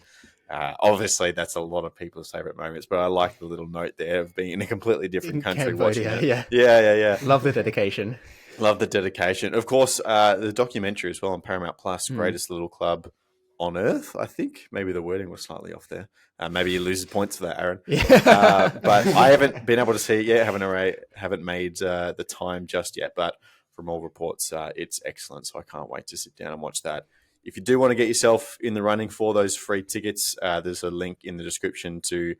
Obviously, that's a lot of people's favourite moments, but I like the little note there of being in a completely different country Cambodia, watching it. Yeah. Love the dedication. Love the dedication. Of course, the documentary as well on Paramount Plus, Greatest Little Club on Earth, I think. Maybe the wording was slightly off there. Maybe you lose points for that, Aaron. But I haven't been able to see it yet. Haven't made the time just yet. But from all reports, it's excellent. So I can't wait to sit down and watch that. If you do want to get yourself in the running for those free tickets, there's a link in the description to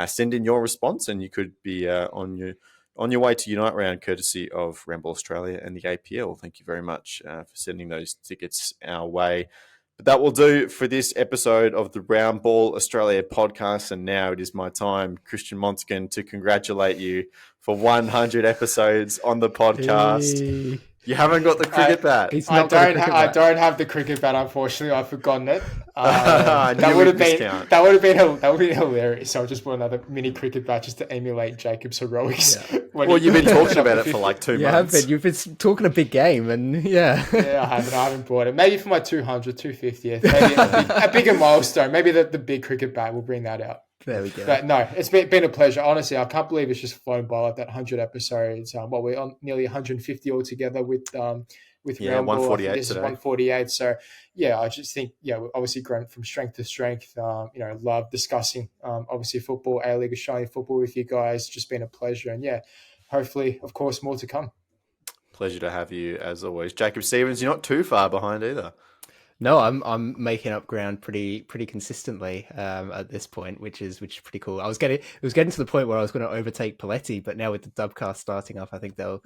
send in your response, and you could be on on your way to Unite Round, courtesy of Ramble Australia and the APL. Thank you very much for sending those tickets our way. But that will do for this episode of the Round Ball Australia podcast. And now it is my time, Christian Montegan, to congratulate you for 100 episodes on the podcast. Hey. You haven't got the cricket bat. I don't have the cricket bat, unfortunately. I've forgotten it. That would have been hilarious. So I just bought another mini cricket bat just to emulate Jacob's heroics. Yeah. Well, you've been talking about it for like 2 months. You've been talking a big game, and yeah. Yeah, I haven't bought it. Maybe for my 200, 250th, maybe a bigger milestone. Maybe the big cricket bat will bring that out. There we go. But no, it's been a pleasure. Honestly, I can't believe it's just flown by like that 100 episodes. We're on nearly 150 altogether with Round Ball. 148 this today. Is 148. So yeah, I just think we're obviously grown from strength to strength. Love discussing obviously football, A-League Australian football with you guys. Just been a pleasure, and hopefully, of course, more to come. Pleasure to have you as always, Jacob Stevens. You're not too far behind either. No, I'm making up ground pretty consistently at this point, which is pretty cool. It was getting to the point where I was going to overtake Paletti, but now with the Dubcast starting up, I think they'll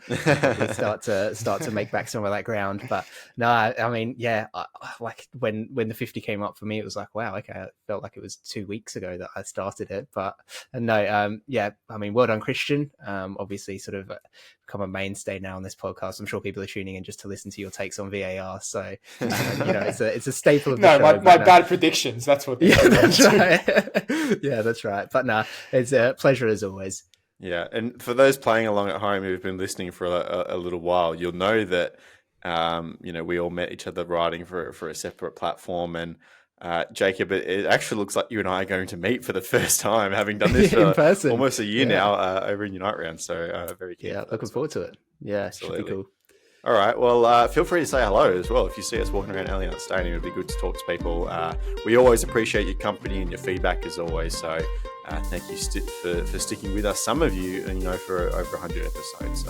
start to make back some of that ground. But no, I mean, like when the 50 came up for me, it was like, wow, okay, it felt like it was 2 weeks ago that I started it. But no, I mean, well done, Christian. Obviously, sort of become a mainstay now on this podcast. I'm sure people are tuning in just to listen to your takes on VAR. So it's a staple of the show. No, my bad predictions. That's what. Yeah, that's right. Yeah, that's right. But no, it's a pleasure as always. Yeah, and for those playing along at home who've been listening for a little while, you'll know that we all met each other writing for a separate platform, and Jacob, it actually looks like you and I are going to meet for the first time, having done this in for person. Almost a year now over in Unite Round. So very keen. Yeah, looking forward to it. Yeah, absolutely. Should be cool. All right. Well, feel free to say hello as well. If you see us walking around Allianz Stadium, it'd be good to talk to people. We always appreciate your company and your feedback as always. So thank you for sticking with us. Some of you, for over 100 episodes.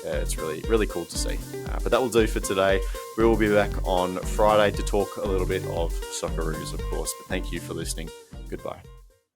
It's really, really cool to see. But that will do for today. We will be back on Friday to talk a little bit of Socceroos, of course. But thank you for listening. Goodbye.